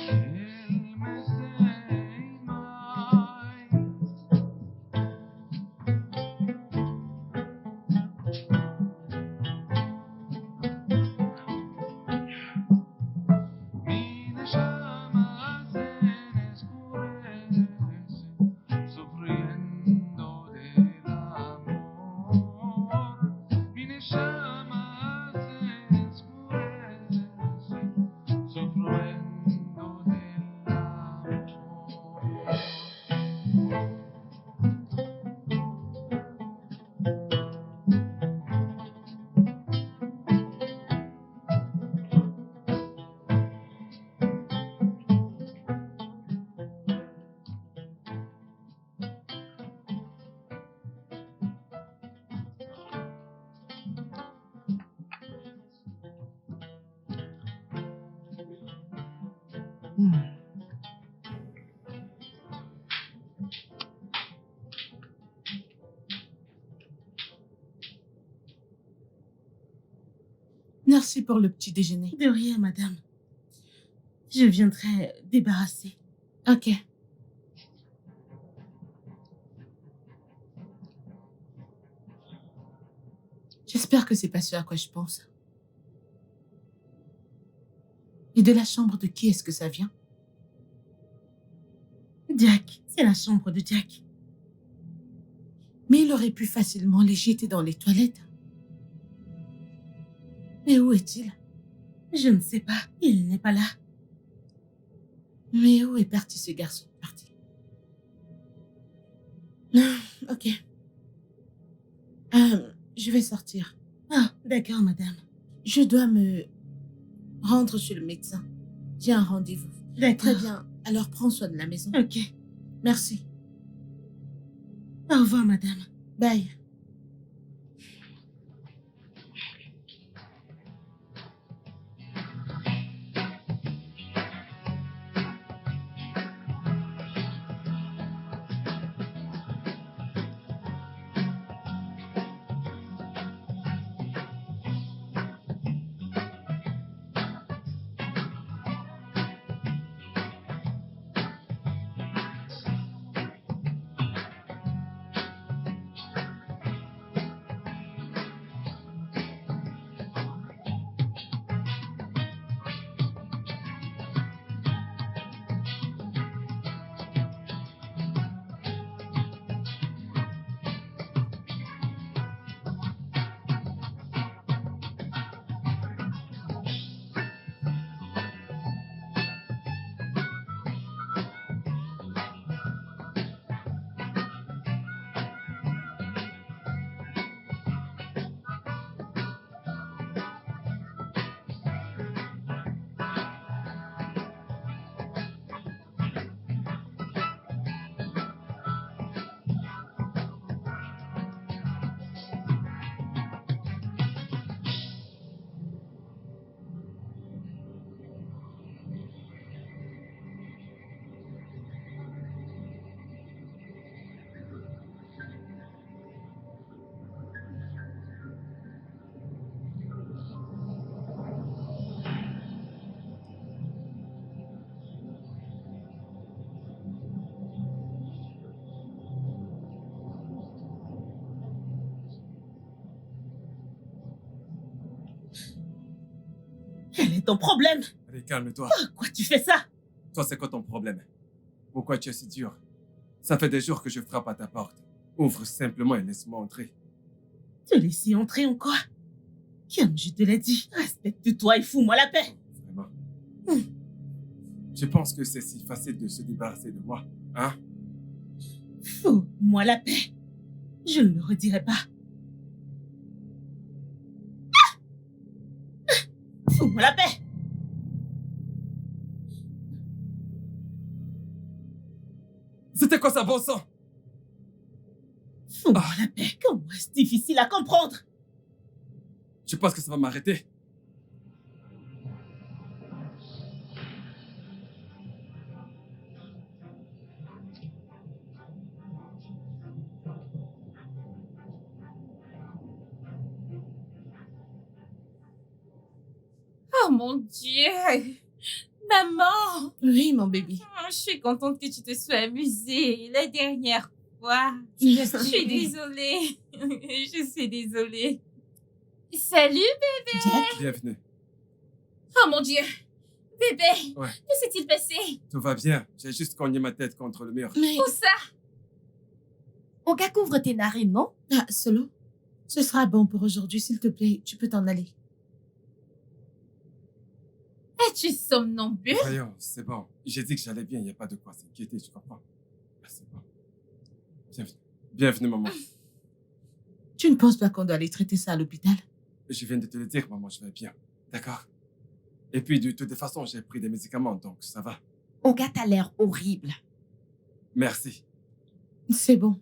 El mes de mayo. Mi llama se escurece, sufriendo del amor. Mi llama se escurece, sufriendo del amor. Merci pour le petit déjeuner. De rien, madame. Je viendrai débarrasser. Ok. J'espère que c'est pas ce à quoi je pense. Et de la chambre de qui est-ce que ça vient? Jack, c'est la chambre de Jack. Mais il aurait pu facilement les jeter dans les toilettes. Mais où est-il? Je ne sais pas, il n'est pas là. Mais où est parti ce garçon? Parti. Ok. Je vais sortir. Ah, d'accord, madame. Je dois me rendre chez le médecin. J'ai un rendez-vous. D'accord. Très bien. Alors prends soin de la maison. Ok. Merci. Au revoir, madame. Bye. ton problème? Allez, calme-toi. Pourquoi tu fais ça? Toi, c'est quoi ton problème? Pourquoi tu es si dur? Ça fait des jours que je frappe à ta porte. Ouvre simplement et laisse-moi entrer. Te laisser entrer en quoi? Comme je te l'ai dit, respecte-toi et fous-moi la paix. Vraiment. Tu penses que c'est si facile de se débarrasser de moi, hein? Fous-moi la paix. Je ne le redirai pas. Fous-moi la paix. C'était quoi ça, bon sang? Fous-moi la paix. Comment est-ce difficile à comprendre? Tu penses que ça va m'arrêter? Oh mon Dieu! Maman! Oui, mon bébé. Je suis contente que tu te sois amusée la dernière fois. Je Je suis désolée. Je suis désolée. Salut! Jack, Bienvenue. Oh mon Dieu! Bébé! Ouais. Que s'est-il passé? Tout va bien. J'ai juste cogné ma tête contre le mur. mais... Où ça? Olga, couvre tes narines, non? Ah, Solo, ce sera bon pour aujourd'hui, s'il te plaît. Tu peux t'en aller. Es-tu somnambule? Voyons, c'est bon. J'ai dit que j'allais bien. Il n'y a pas de quoi s'inquiéter, tu comprends? Ah, c'est bon. Bienvenue. Bienvenue, maman. Tu ne penses pas qu'on doit aller traiter ça à l'hôpital? Je viens de te le dire, maman, je vais bien. D'accord? Et puis, de toute façon, j'ai pris des médicaments, donc ça va. Olga, t'as l'air horrible. Merci. C'est bon.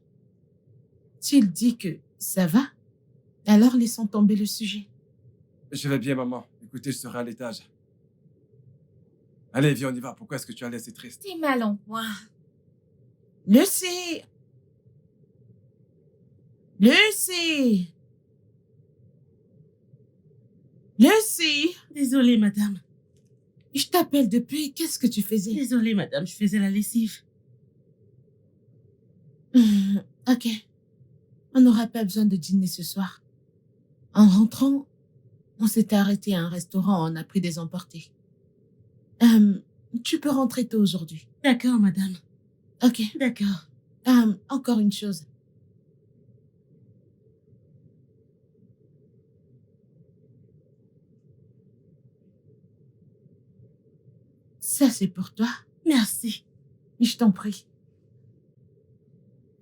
S'il dit que ça va, alors laissons tomber le sujet. Je vais bien, maman. Écoutez, je serai à l'étage. Allez, viens, on y va. Pourquoi est-ce que tu as l'air si triste? T'es mal en point. Lucie! Lucie! Lucie! Désolée, madame. Je t'appelle depuis. Qu'est-ce que tu faisais? Désolée, madame, je faisais la lessive. Ok. On n'aura pas besoin de dîner ce soir. En rentrant, on s'était arrêté à un restaurant, on a pris des emportés. Tu peux rentrer tôt aujourd'hui. D'accord, madame. Ok. D'accord. Encore une chose. Ça, c'est pour toi. Merci. Je t'en prie.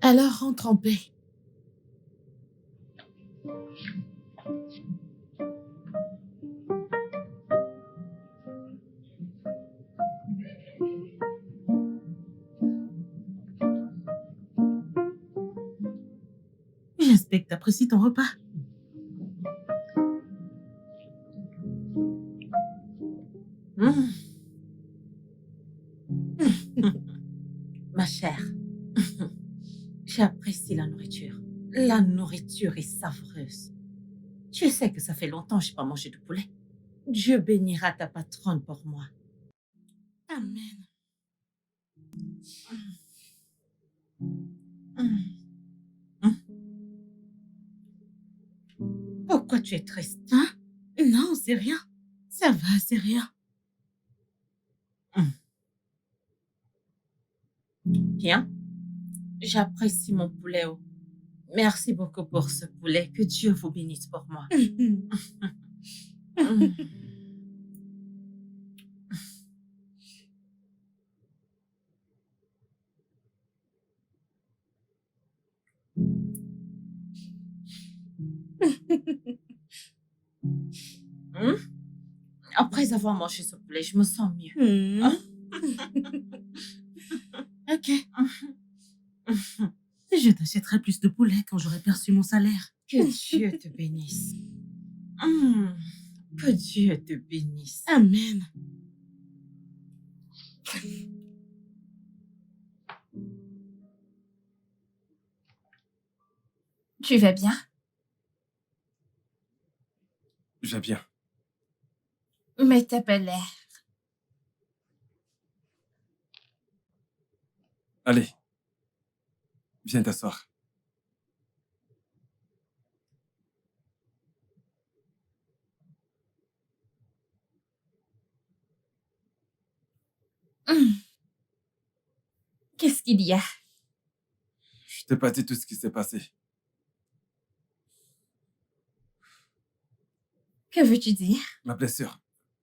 Alors, rentre en paix. J'espère que t'apprécies ton repas. Ma chère, j'apprécie la nourriture. La nourriture est savoureuse. Tu sais que ça fait longtemps que je n'ai pas mangé de poulet. Dieu bénira ta patronne pour moi. Amen. Pourquoi tu es triste? Hein? Non, c'est rien. Ça va, c'est rien. Bien. J'apprécie mon poulet. Merci beaucoup pour ce poulet. Que Dieu vous bénisse pour moi. Après avoir mangé ce poulet, je me sens mieux. Ok. Je t'achèterai plus de poulet quand j'aurai perçu mon salaire. Que Dieu te bénisse. Que Dieu te bénisse. Amen. Tu vas bien? Je vais bien. Mais t'as pas l'air. Allez. Viens t'asseoir. Qu'est-ce qu'il y a? Je t'ai pas dit tout ce qui s'est passé. Que veux-tu dire? Ma blessure,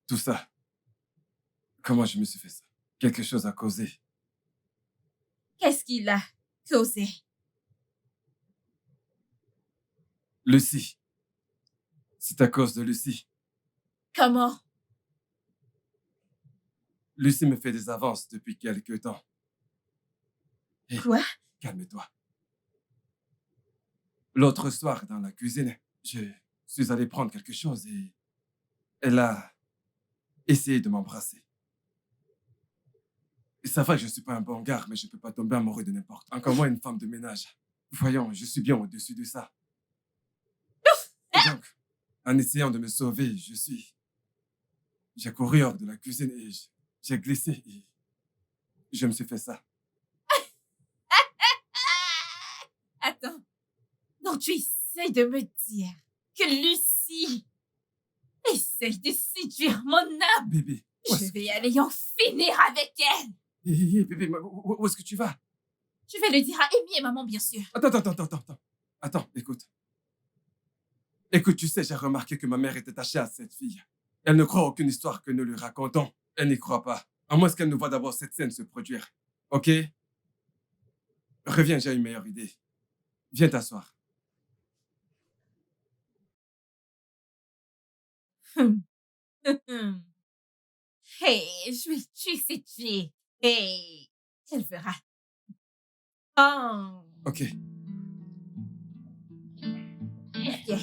tout ça. Comment je me suis fait ça? Quelque chose a causé. Qu'est-ce qu'il a causé? Lucie. C'est à cause de Lucie. Comment? Lucie me fait des avances depuis quelque temps. Et Quoi? calme-toi. L'autre soir, dans la cuisine, je suis allé prendre quelque chose et elle a essayé de m'embrasser. Et ça va que je ne suis pas un bon gars, mais je ne peux pas tomber amoureux de n'importe. Encore moins une femme de ménage. Voyons, je suis bien au-dessus de ça. Et donc, en essayant de me sauver, j'ai couru hors de la cuisine et j'ai glissé et je me suis fait ça. Attends. Donc tu essaies de me dire que Lucie essaie de séduire mon âme. Bébé, Je vais aller en finir avec elle. Bébé, où est-ce que tu vas? Je vais le dire à Amy et maman, bien sûr. Attends, écoute. Écoute, tu sais, j'ai remarqué que ma mère est attachée à cette fille. Elle ne croit aucune histoire que nous lui racontons. Elle n'y croit pas. À moins qu'elle ne voit d'abord cette scène se produire. Ok? Reviens, j'ai une meilleure idée. Viens t'asseoir. Hey, je vais tuer cette fille. Hey, elle verra. Oh. Ok. Ok.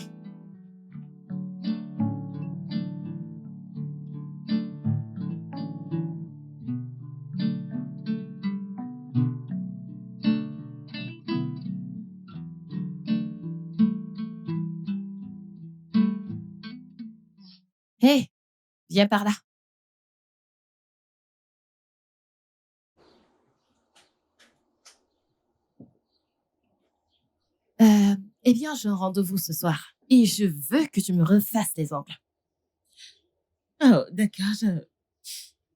Hé, viens par là. Eh bien, j'ai un rendez-vous ce soir et je veux que tu me refasses les ongles. Oh, d'accord,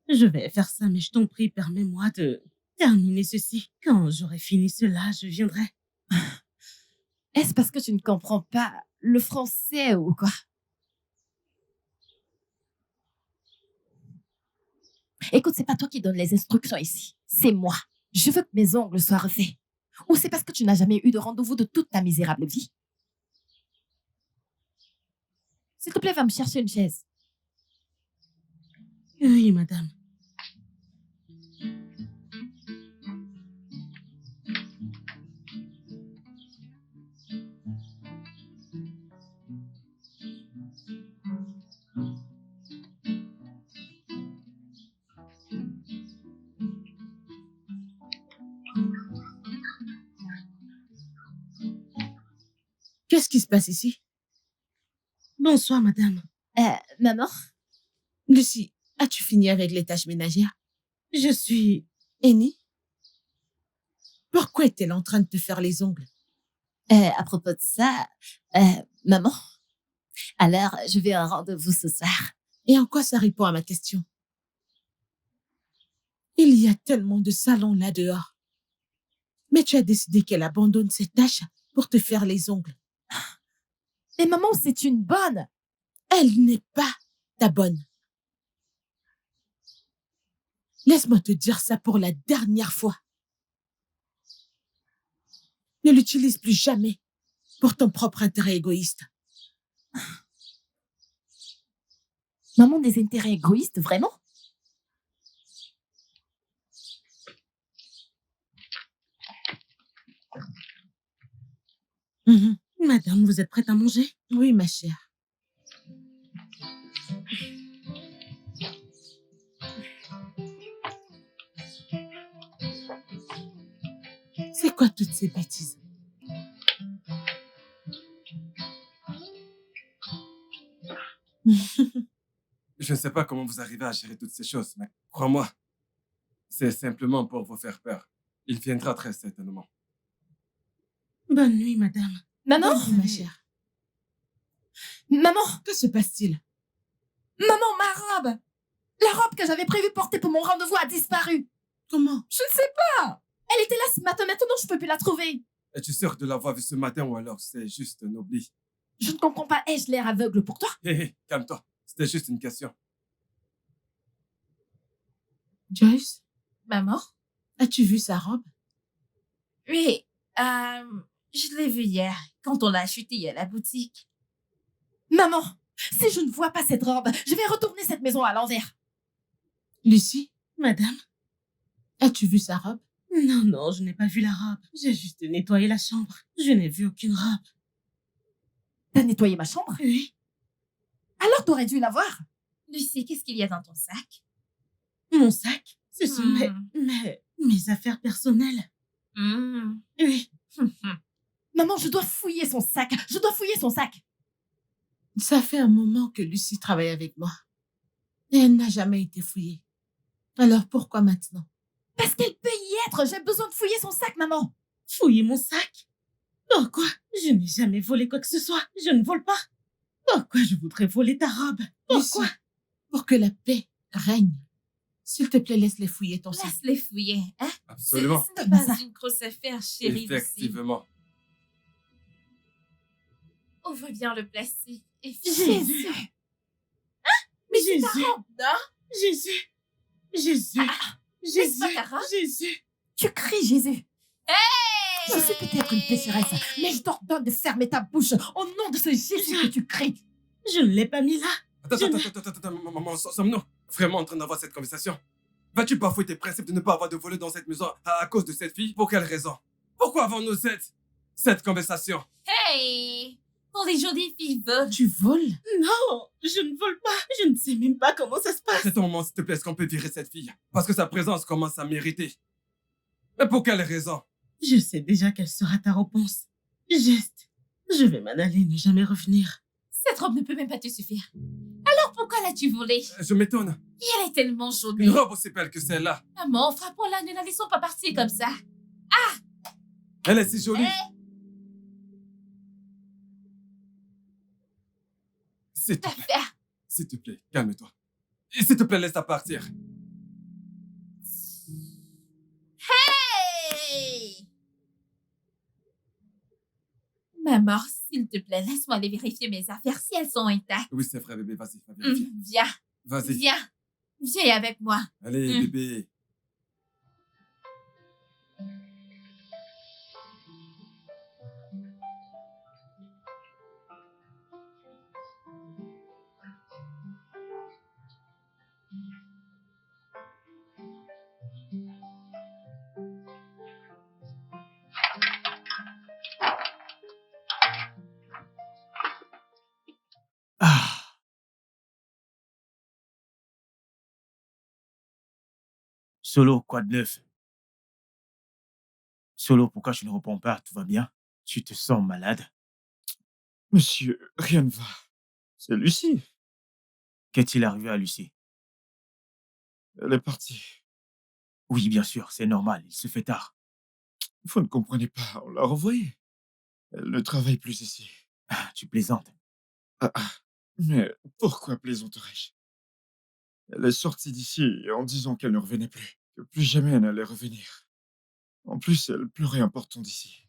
je vais faire ça, mais je t'en prie, permets-moi de terminer ceci. Quand j'aurai fini cela, je viendrai. Est-ce parce que tu ne comprends pas le français ou quoi? Écoute, c'est pas toi qui donne les instructions ici. C'est moi. Je veux que mes ongles soient refaits. Ou c'est parce que tu n'as jamais eu de rendez-vous de toute ta misérable vie? S'il te plaît, va me chercher une chaise. Oui, madame. Qu'est-ce qui se passe ici? Bonsoir, madame. Maman? Lucie, as-tu fini avec les tâches ménagères? Je suis... Annie? Pourquoi est-elle en train de te faire les ongles? À propos de ça, maman, alors je vais à un rendez-vous ce soir. Et en quoi ça répond à ma question? Il y a tellement de salons là dehors. Mais tu as décidé qu'elle abandonne ses tâches pour te faire les ongles. Mais maman, c'est une bonne. Elle n'est pas ta bonne. Laisse-moi te dire ça pour la dernière fois. Ne l'utilise plus jamais pour ton propre intérêt égoïste. Maman, des intérêts égoïstes, vraiment? Madame, vous êtes prête à manger? Oui, ma chère. C'est quoi toutes ces bêtises? Je ne sais pas comment vous arrivez à gérer toutes ces choses, mais crois-moi, c'est simplement pour vous faire peur. Il viendra très certainement. Bonne nuit, madame. Maman? Oui, ma chère. Maman! Que se passe-t-il? Maman, ma robe! La robe que j'avais prévu porter pour mon rendez-vous a disparu. Comment? Je ne sais pas. Elle était là ce matin, maintenant je ne peux plus la trouver. Es-tu sûr de l'avoir vue ce matin ou alors c'est juste un oubli? Je ne comprends pas, ai-je l'air aveugle pour toi? Hé, hé, calme-toi. C'était juste une question. Joyce, Maman? as-tu vu sa robe? Oui, je l'ai vue hier, quand on l'a achetée à la boutique. Maman, si je ne vois pas cette robe, je vais retourner cette maison à l'envers. Lucie, madame, as-tu vu sa robe? Non, non, je n'ai pas vu la robe. J'ai juste nettoyé la chambre. Je n'ai vu aucune robe. T'as nettoyé ma chambre? Oui. Alors t'aurais dû la voir. Lucie, qu'est-ce qu'il y a dans ton sac? Mon sac, ce sont Hmm. mes affaires personnelles. Oui. Maman, je dois fouiller son sac. Je dois fouiller son sac. Ça fait un moment que Lucie travaille avec moi. Et elle n'a jamais été fouillée. Alors pourquoi maintenant? Parce qu'elle peut y être. J'ai besoin de fouiller son sac, maman. Fouiller mon sac? Pourquoi? Je n'ai jamais volé quoi que ce soit. Je ne vole pas. Pourquoi je voudrais voler ta robe? Pourquoi? Lucie, pour que la paix règne, s'il te plaît, laisse-les fouiller ton sac. Laisse-les fouiller, hein? Absolument. Ce n'est pas une grosse affaire, chérie. Lucie. Effectivement. Ouvre bien le plastique et Jésus. Mais c'est ta Jésus. robe, non? Jésus. Jésus. n'est-ce pas ta robe? Jésus. Tu cries Jésus. Hey! Je suis peut-être une pécheresse, mais je t'ordonne de fermer ta bouche au nom de ce Jésus que tu cries. Je ne l'ai pas mis là. Attends, maman, sommes-nous vraiment en train d'avoir cette conversation? Vas-tu bafouer tes principes de ne pas avoir de voler dans cette maison à cause de cette fille? Pour quelle raison? Pourquoi avons-nous cette conversation? Hey! Pour les jolies filles volent. Tu voles? Non, je ne vole pas. Je ne sais même pas comment ça se passe. C'est ton moment, s'il te plaît, est-ce qu'on peut virer cette fille? Parce que sa présence commence à m'irriter. Mais pour quelle raison? Je sais déjà quelle sera ta réponse. Juste, je vais m'en aller, ne jamais revenir. Cette robe ne peut même pas te suffire. Alors pourquoi l'as-tu volée? Je m'étonne. Et elle est tellement jolie. Une robe aussi belle que celle-là. Maman, frappons-la, ne la laissons pas partir comme ça. Elle est si jolie. S'il te plaît, calme-toi. Et s'il te plaît, laisse-la partir. Hey! Maman, s'il te plaît, laisse-moi aller vérifier mes affaires si elles sont intactes. Oui, c'est vrai, bébé, vas-y, va vérifier. Viens, Vas-y. viens avec moi. Allez, bébé. Ah, Solo, quoi de neuf? Solo, pourquoi tu ne réponds pas? Tout va bien? Tu te sens malade? Monsieur, rien ne va. C'est Lucie. Qu'est-il arrivé à Lucie? Elle est partie. Oui, bien sûr, c'est normal, il se fait tard. Vous ne comprenez pas, on l'a renvoyée. Elle ne travaille plus ici. Ah, tu plaisantes. Mais pourquoi plaisanterais-je? Elle est sortie d'ici en disant qu'elle ne revenait plus, que plus jamais elle n'allait revenir. En plus, elle pleurait en partant d'ici.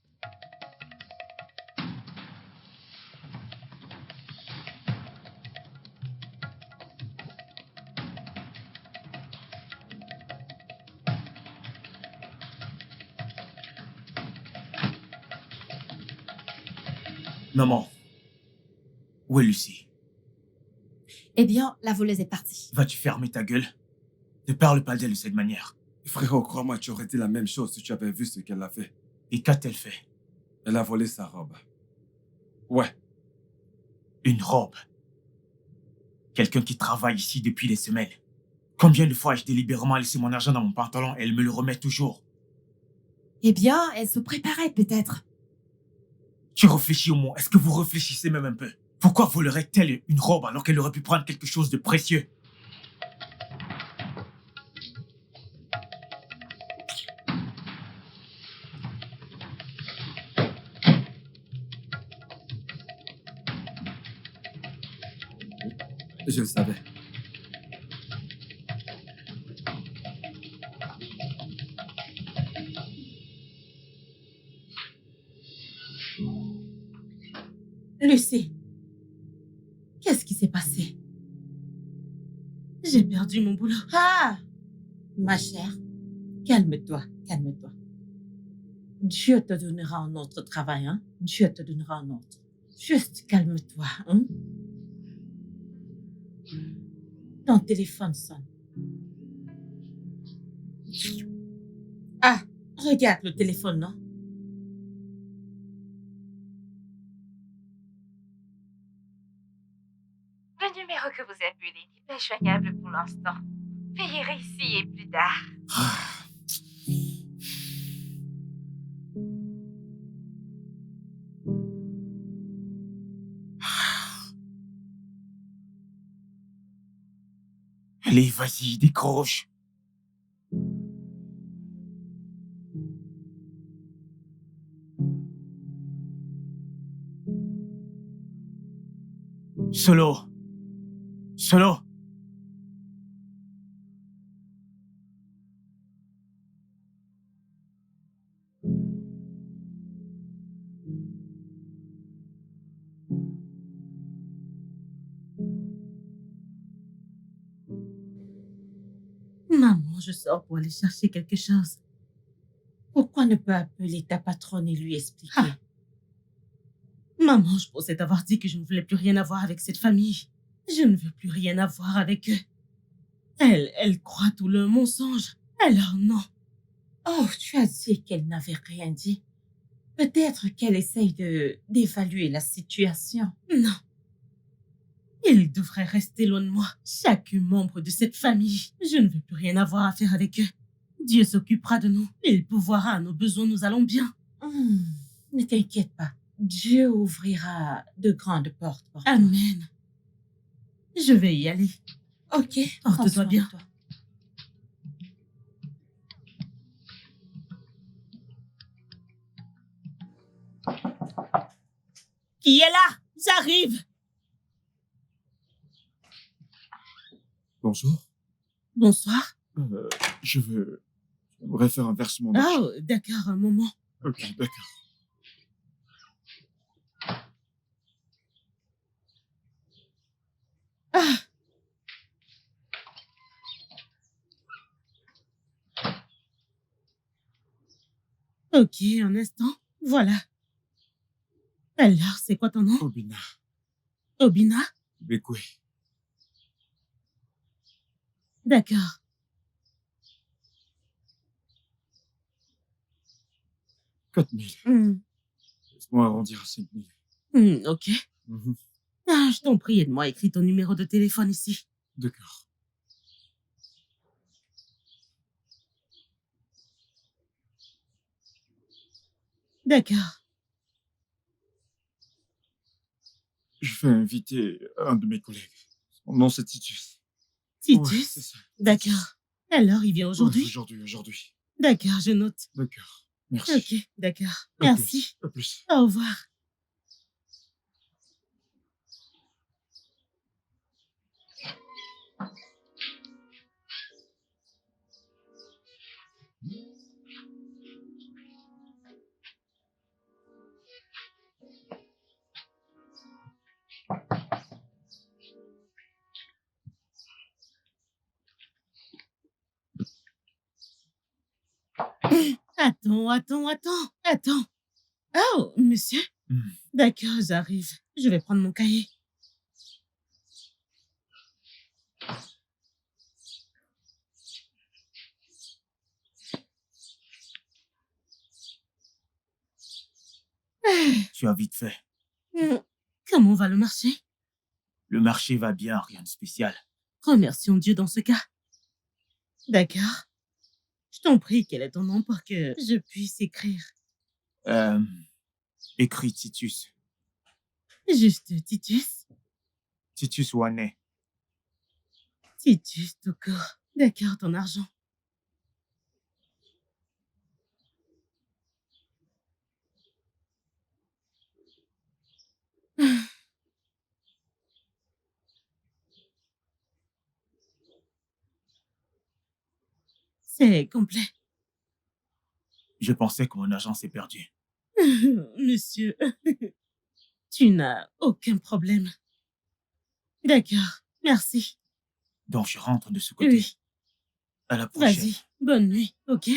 Maman, où est Lucie? Eh bien, la voleuse est partie. Vas-tu fermer ta gueule? Ne parle pas d'elle de cette manière. Frérot, crois-moi, tu aurais dit la même chose si tu avais vu ce qu'elle a fait. Et qu'a-t-elle fait? Elle a volé sa robe. Ouais, Une robe. Quelqu'un qui travaille ici depuis des semaines. Combien de fois ai-je délibérément laissé mon argent dans mon pantalon et elle me le remet toujours? Eh bien, elle se préparait peut-être. Tu réfléchis au moins. Est-ce que vous réfléchissez même un peu? Pourquoi volerait-elle une robe alors qu'elle aurait pu prendre quelque chose de précieux? je le savais. Lucie, qu'est-ce qui s'est passé? J'ai perdu mon boulot. Ah, ma chère, calme-toi, calme-toi. Dieu te donnera un autre travail, hein? Dieu te donnera un autre. Juste calme-toi, hein? Ton téléphone sonne. Ah, regarde le téléphone, non? Le numéro que vous appelez n'est pas joignable pour l'instant. Veuillez réessayer plus tard. Allez, vas-y, décroche. Solo. Solo. Maman, je sors pour aller chercher quelque chose. Pourquoi ne pas appeler ta patronne et lui expliquer? Ah. Maman, je pensais t'avoir dit que je ne voulais plus rien avoir avec cette famille. Je ne veux plus rien avoir avec eux. Elle croit tout le mensonge. Alors non. Oh, tu as dit qu'elle n'avait rien dit. Peut-être qu'elle essaye d'évaluer la situation. Non. Ils devraient rester loin de moi. Chaque membre de cette famille. Je ne veux plus rien avoir à faire avec eux. Dieu s'occupera de nous. Il pourvoira à nos besoins, nous allons bien. Ne t'inquiète pas. Dieu ouvrira de grandes portes pour toi. Amen. Je vais y aller. Ok, Porte-toi prends soin de bien. toi. Qui est là? J'arrive. Bonjour. Bonsoir. J'aimerais faire un versement d'argent. Oh, d'accord, un moment. Ok, d'accord. Ah. Ok, un instant. Voilà. Alors, c'est quoi ton nom? Obina. Obina? Bekwe. D'accord. $4 000. Laisse-moi arrondir à 5 000. Ok. Mhm. Ah, je t'en prie, aide-moi, écris ton numéro de téléphone ici. D'accord. D'accord. Je vais inviter un de mes collègues. Son nom, c'est Titus. Titus? Ouais, c'est ça. D'accord. Alors, il vient aujourd'hui? Ouais, aujourd'hui. D'accord, je note. D'accord. Merci. Ok, d'accord. À Merci. plus. À plus. Au revoir. Attends. Oh, monsieur? D'accord, j'arrive. Je vais prendre mon cahier. Tu as vite fait. Comment va le marché? Le marché va bien, rien de spécial. Remercions Dieu dans ce cas. D'accord. Je t'en prie, quel est ton nom pour que je puisse écrire? Écris Titus. Juste Titus? Titus Wanet. Titus tout court. D'accord, ton argent. C'est complet. Je pensais que mon argent s'est perdu. Monsieur, Tu n'as aucun problème. D'accord, merci. Donc, je rentre de ce côté. Oui, À la prochaine. vas-y, bonne nuit, ok?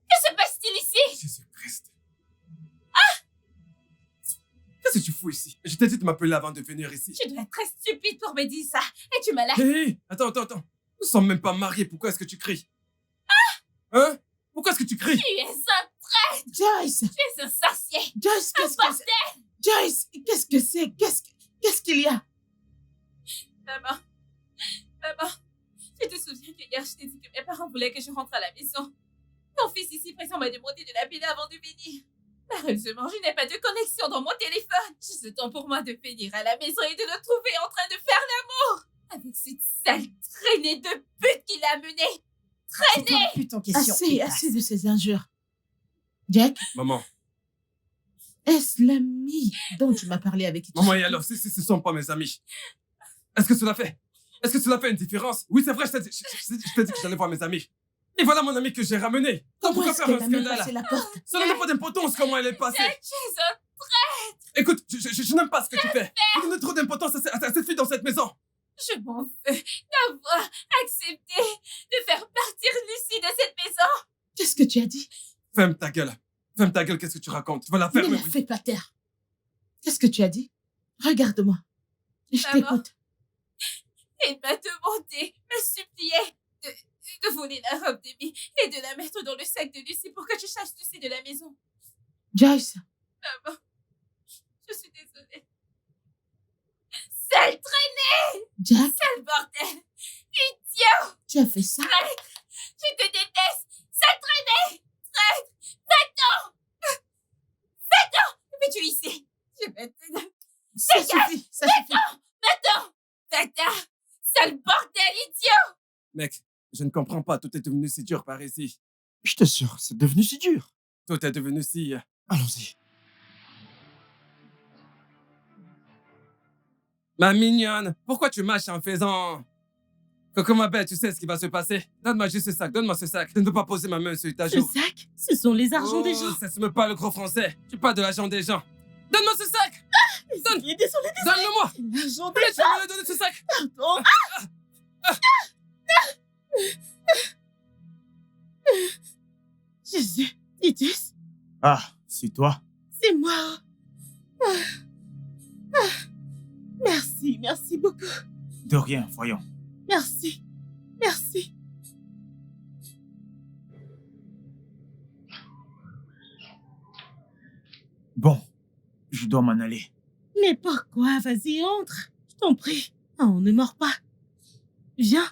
Que se passe-t-il ici? Jésus-Christ. Qu'est-ce que tu fous ici? Je t'ai dit de m'appeler avant de venir ici. Tu dois être très stupide pour me dire ça. Et tu m'as lâché. Hé, attends. Nous sommes même pas mariés. Pourquoi est-ce que tu cries? Hein? Pourquoi est-ce que tu cries? Tu es un, Joyce! tu es un sorcier. Joyce, qu'est-ce que c'est? Joyce, qu'est-ce que c'est? Qu'est-ce qu'il y a? Maman, tu te souviens que hier je t'ai dit que mes parents voulaient que je rentre à la maison. Ton fils ici présent m'a demandé de l'appeler avant de venir. Malheureusement, je n'ai pas de connexion dans mon téléphone. Juste le temps pour moi de venir à la maison et de le trouver en train de faire l'amour. Avec cette sale traînée de pute qu'il a menée. Traînée! Plus en question. Assez de ces injures. Jack, Maman, est-ce l'ami dont tu m'as parlé avec qui tu maman, et alors, si ce sont pas mes amis, est-ce que cela fait une différence? Oui, c'est vrai, je t'ai dit que j'allais voir mes amis. Et voilà mon ami que j'ai ramené. Comment Pourquoi est-ce faire qu'elle un a même scandale? passé la porte? Ça n'a pas d'importance comment elle est passée. Jack, tu es un... Écoute, je n'aime pas ce que tu fais. Vous donnez trop d'importance à cette fille dans cette maison. Je m'en veux d'avoir accepté de faire partir Lucie de cette maison. Qu'est-ce que tu as dit? Ferme ta gueule. Ferme ta gueule, qu'est-ce que tu racontes? Tu vas la Ne fermer, la oui. fais pas taire. Qu'est-ce que tu as dit? Regarde-moi. Je Maman. t'écoute. Il m'a demandé, me supplié de voler la robe d'Emmy et de la mettre dans le sac de Lucie pour que je chasse Lucie de la maison. Joyce, Maman, je suis désolée. Sale traînée, Jack, sale bordel, idiot, tu as fait ça? je te déteste, sale traînée, traître, va-t'en, mets-tu ici, je vais te... Ça suffit, ça suffit. Va-t'en, sale bordel, idiot. Mec, je ne comprends pas. Tout est devenu si dur par ici. Je t'assure, c'est devenu si dur. Tout est devenu si... Allons-y. Ma mignonne, pourquoi tu mâches en faisant... Coco, ma belle, tu sais ce qui va se passer? Donne-moi juste ce sac, donne-moi ce sac. Je ne peux pas poser ma main sur ta Ce joue. sac, ce sont les argents des gens. Ça se me parle le gros français. Tu parles de l'argent des gens. Donne-moi ce sac. Désolé. Donne-le-moi. L'argent Allez, des tu vas me donner ce sac. pardon. Jésus, Titus, Ah, c'est toi? c'est moi. Merci beaucoup. De rien, voyons. Merci. Bon, je dois m'en aller. Mais pourquoi? Vas-y, entre. Je t'en prie. On ne mord pas. Viens.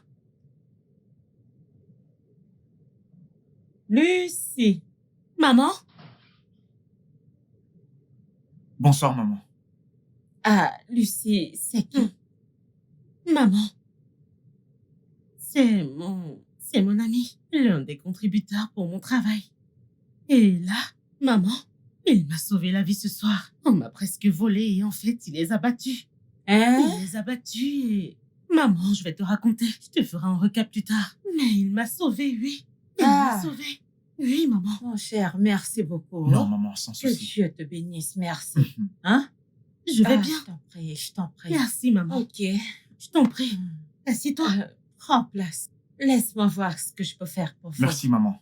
Lucie. Maman? Bonsoir, maman. Ah, Lucie, c'est qui? Maman. C'est mon ami, l'un des contributeurs pour mon travail. Et là, maman, il m'a sauvé la vie ce soir. On m'a presque volé et en fait, il les a battus. Hein? Il les a battus et... Maman, je vais te raconter. Je te ferai un recap plus tard. Mais il m'a sauvé, oui. Il m'a Ah. sauvé. Oui, maman. Mon cher, merci beaucoup. Non, maman, sans Que souci. Dieu te bénisse, merci. Mhm. Hein? Je vais Ah, bien. Je t'en prie, je t'en prie. Merci, maman. Ok. Je t'en prie. Assieds-toi. Prends place. Laisse-moi voir ce que je peux faire pour vous. Merci, maman.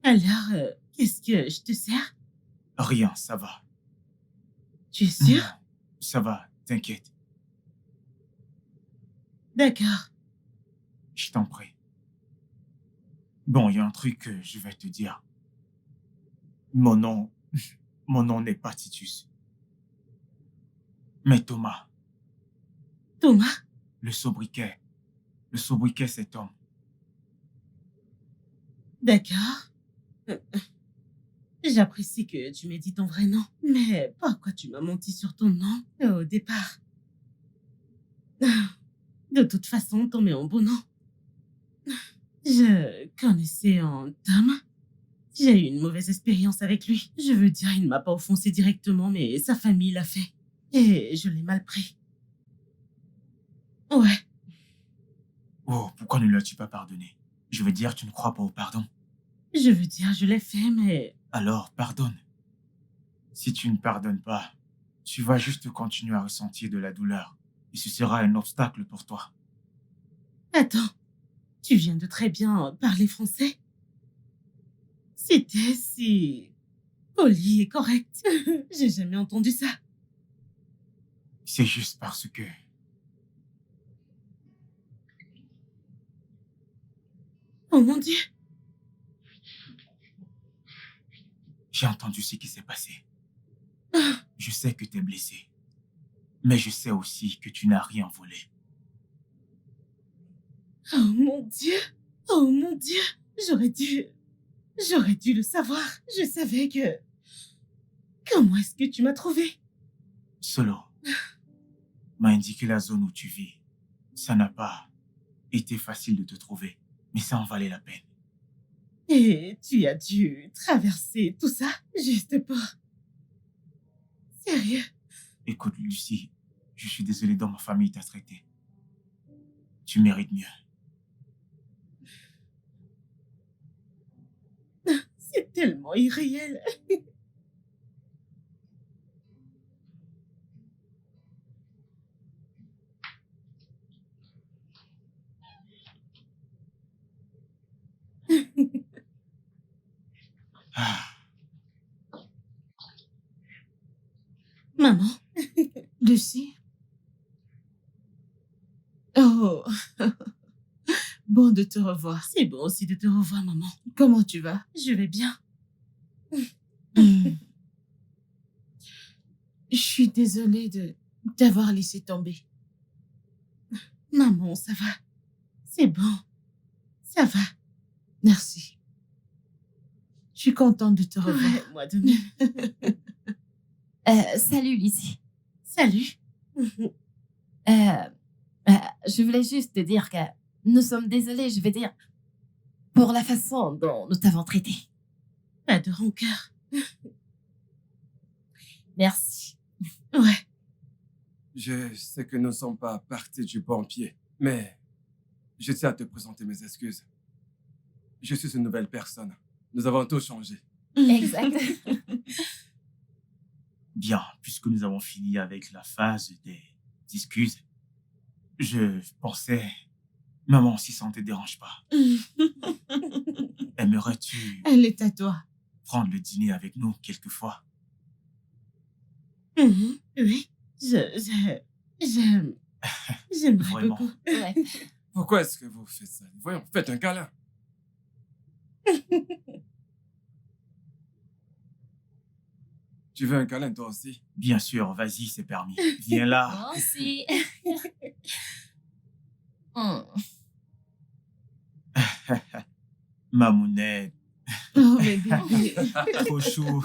Alors, qu'est-ce que je te sers? Rien, ça va. Tu es sûr? Ça va, t'inquiète. D'accord. Je t'en prie. Bon, il y a un truc que je vais te dire. Mon nom n'est pas Titus. Mais Thomas, Thomas? le sobriquet. Le sobriquet, c'est Tom. D'accord. J'apprécie que tu m'aies dit ton vrai nom. Mais pourquoi tu m'as menti sur ton nom au départ? De toute façon, Tom est un beau nom. Je connaissais un Tom. J'ai eu une mauvaise expérience avec lui. Je veux dire, il ne m'a pas offensé directement, mais sa famille l'a fait. Et je l'ai mal pris. Ouais. Oh, pourquoi ne l'as-tu pas pardonné? Je veux dire, tu ne crois pas au pardon. Je veux dire, je l'ai fait, mais... Alors, pardonne. Si tu ne pardonnes pas, tu vas juste continuer à ressentir de la douleur. Et ce sera un obstacle pour toi. Attends, tu viens de très bien parler français. C'était si poli et correct. J'ai jamais entendu ça. C'est juste parce que... Oh mon Dieu. J'ai entendu ce qui s'est passé. Je sais que tu es blessé. Mais je sais aussi que tu n'as rien volé. Oh mon Dieu. Oh mon Dieu. J'aurais dû le savoir. Je savais que... Comment est-ce que tu m'as trouvé? Solo m'a indiqué la zone où tu vis. Ça n'a pas été facile de te trouver, mais ça en valait la peine. Et tu as dû traverser tout ça juste pour... Sérieux? Écoute, Lucie, je suis désolé dans ma famille t'a traité. Tu mérites mieux. C'est tellement irréel. Ah, Maman, Lucie? Oh, bon de te revoir. c'est bon aussi de te revoir, maman. Comment tu vas? Je vais bien. Je suis désolée de t'avoir laissé tomber. Maman, ça va. C'est bon. Ça va. Merci. Je suis contente de te revoir. Ouais, moi de même. Salut, Lucie. Salut. Je voulais juste te dire que nous sommes désolés, je veux dire, pour la façon dont nous t'avons traité. Pas de rancœur. Merci. Ouais. Je sais que nous ne sommes pas partis du bon pied, mais je tiens à te présenter mes excuses. Je suis une nouvelle personne. Nous avons tout changé. Exact. bien, puisque nous avons fini avec la phase des excuses, je pensais... Maman, si ça ne te dérange pas, aimerais-tu Elle est à toi. prendre le dîner avec nous quelquefois? Oui. J'aimerais Vraiment. beaucoup. Ouais. Pourquoi est-ce que vous faites ça? Voyons, faites un câlin. Tu veux un câlin, toi aussi? Bien sûr, vas-y, c'est permis. Viens là. Moi aussi. Hmm. Mamounette, Oh, mais bébé. trop chou.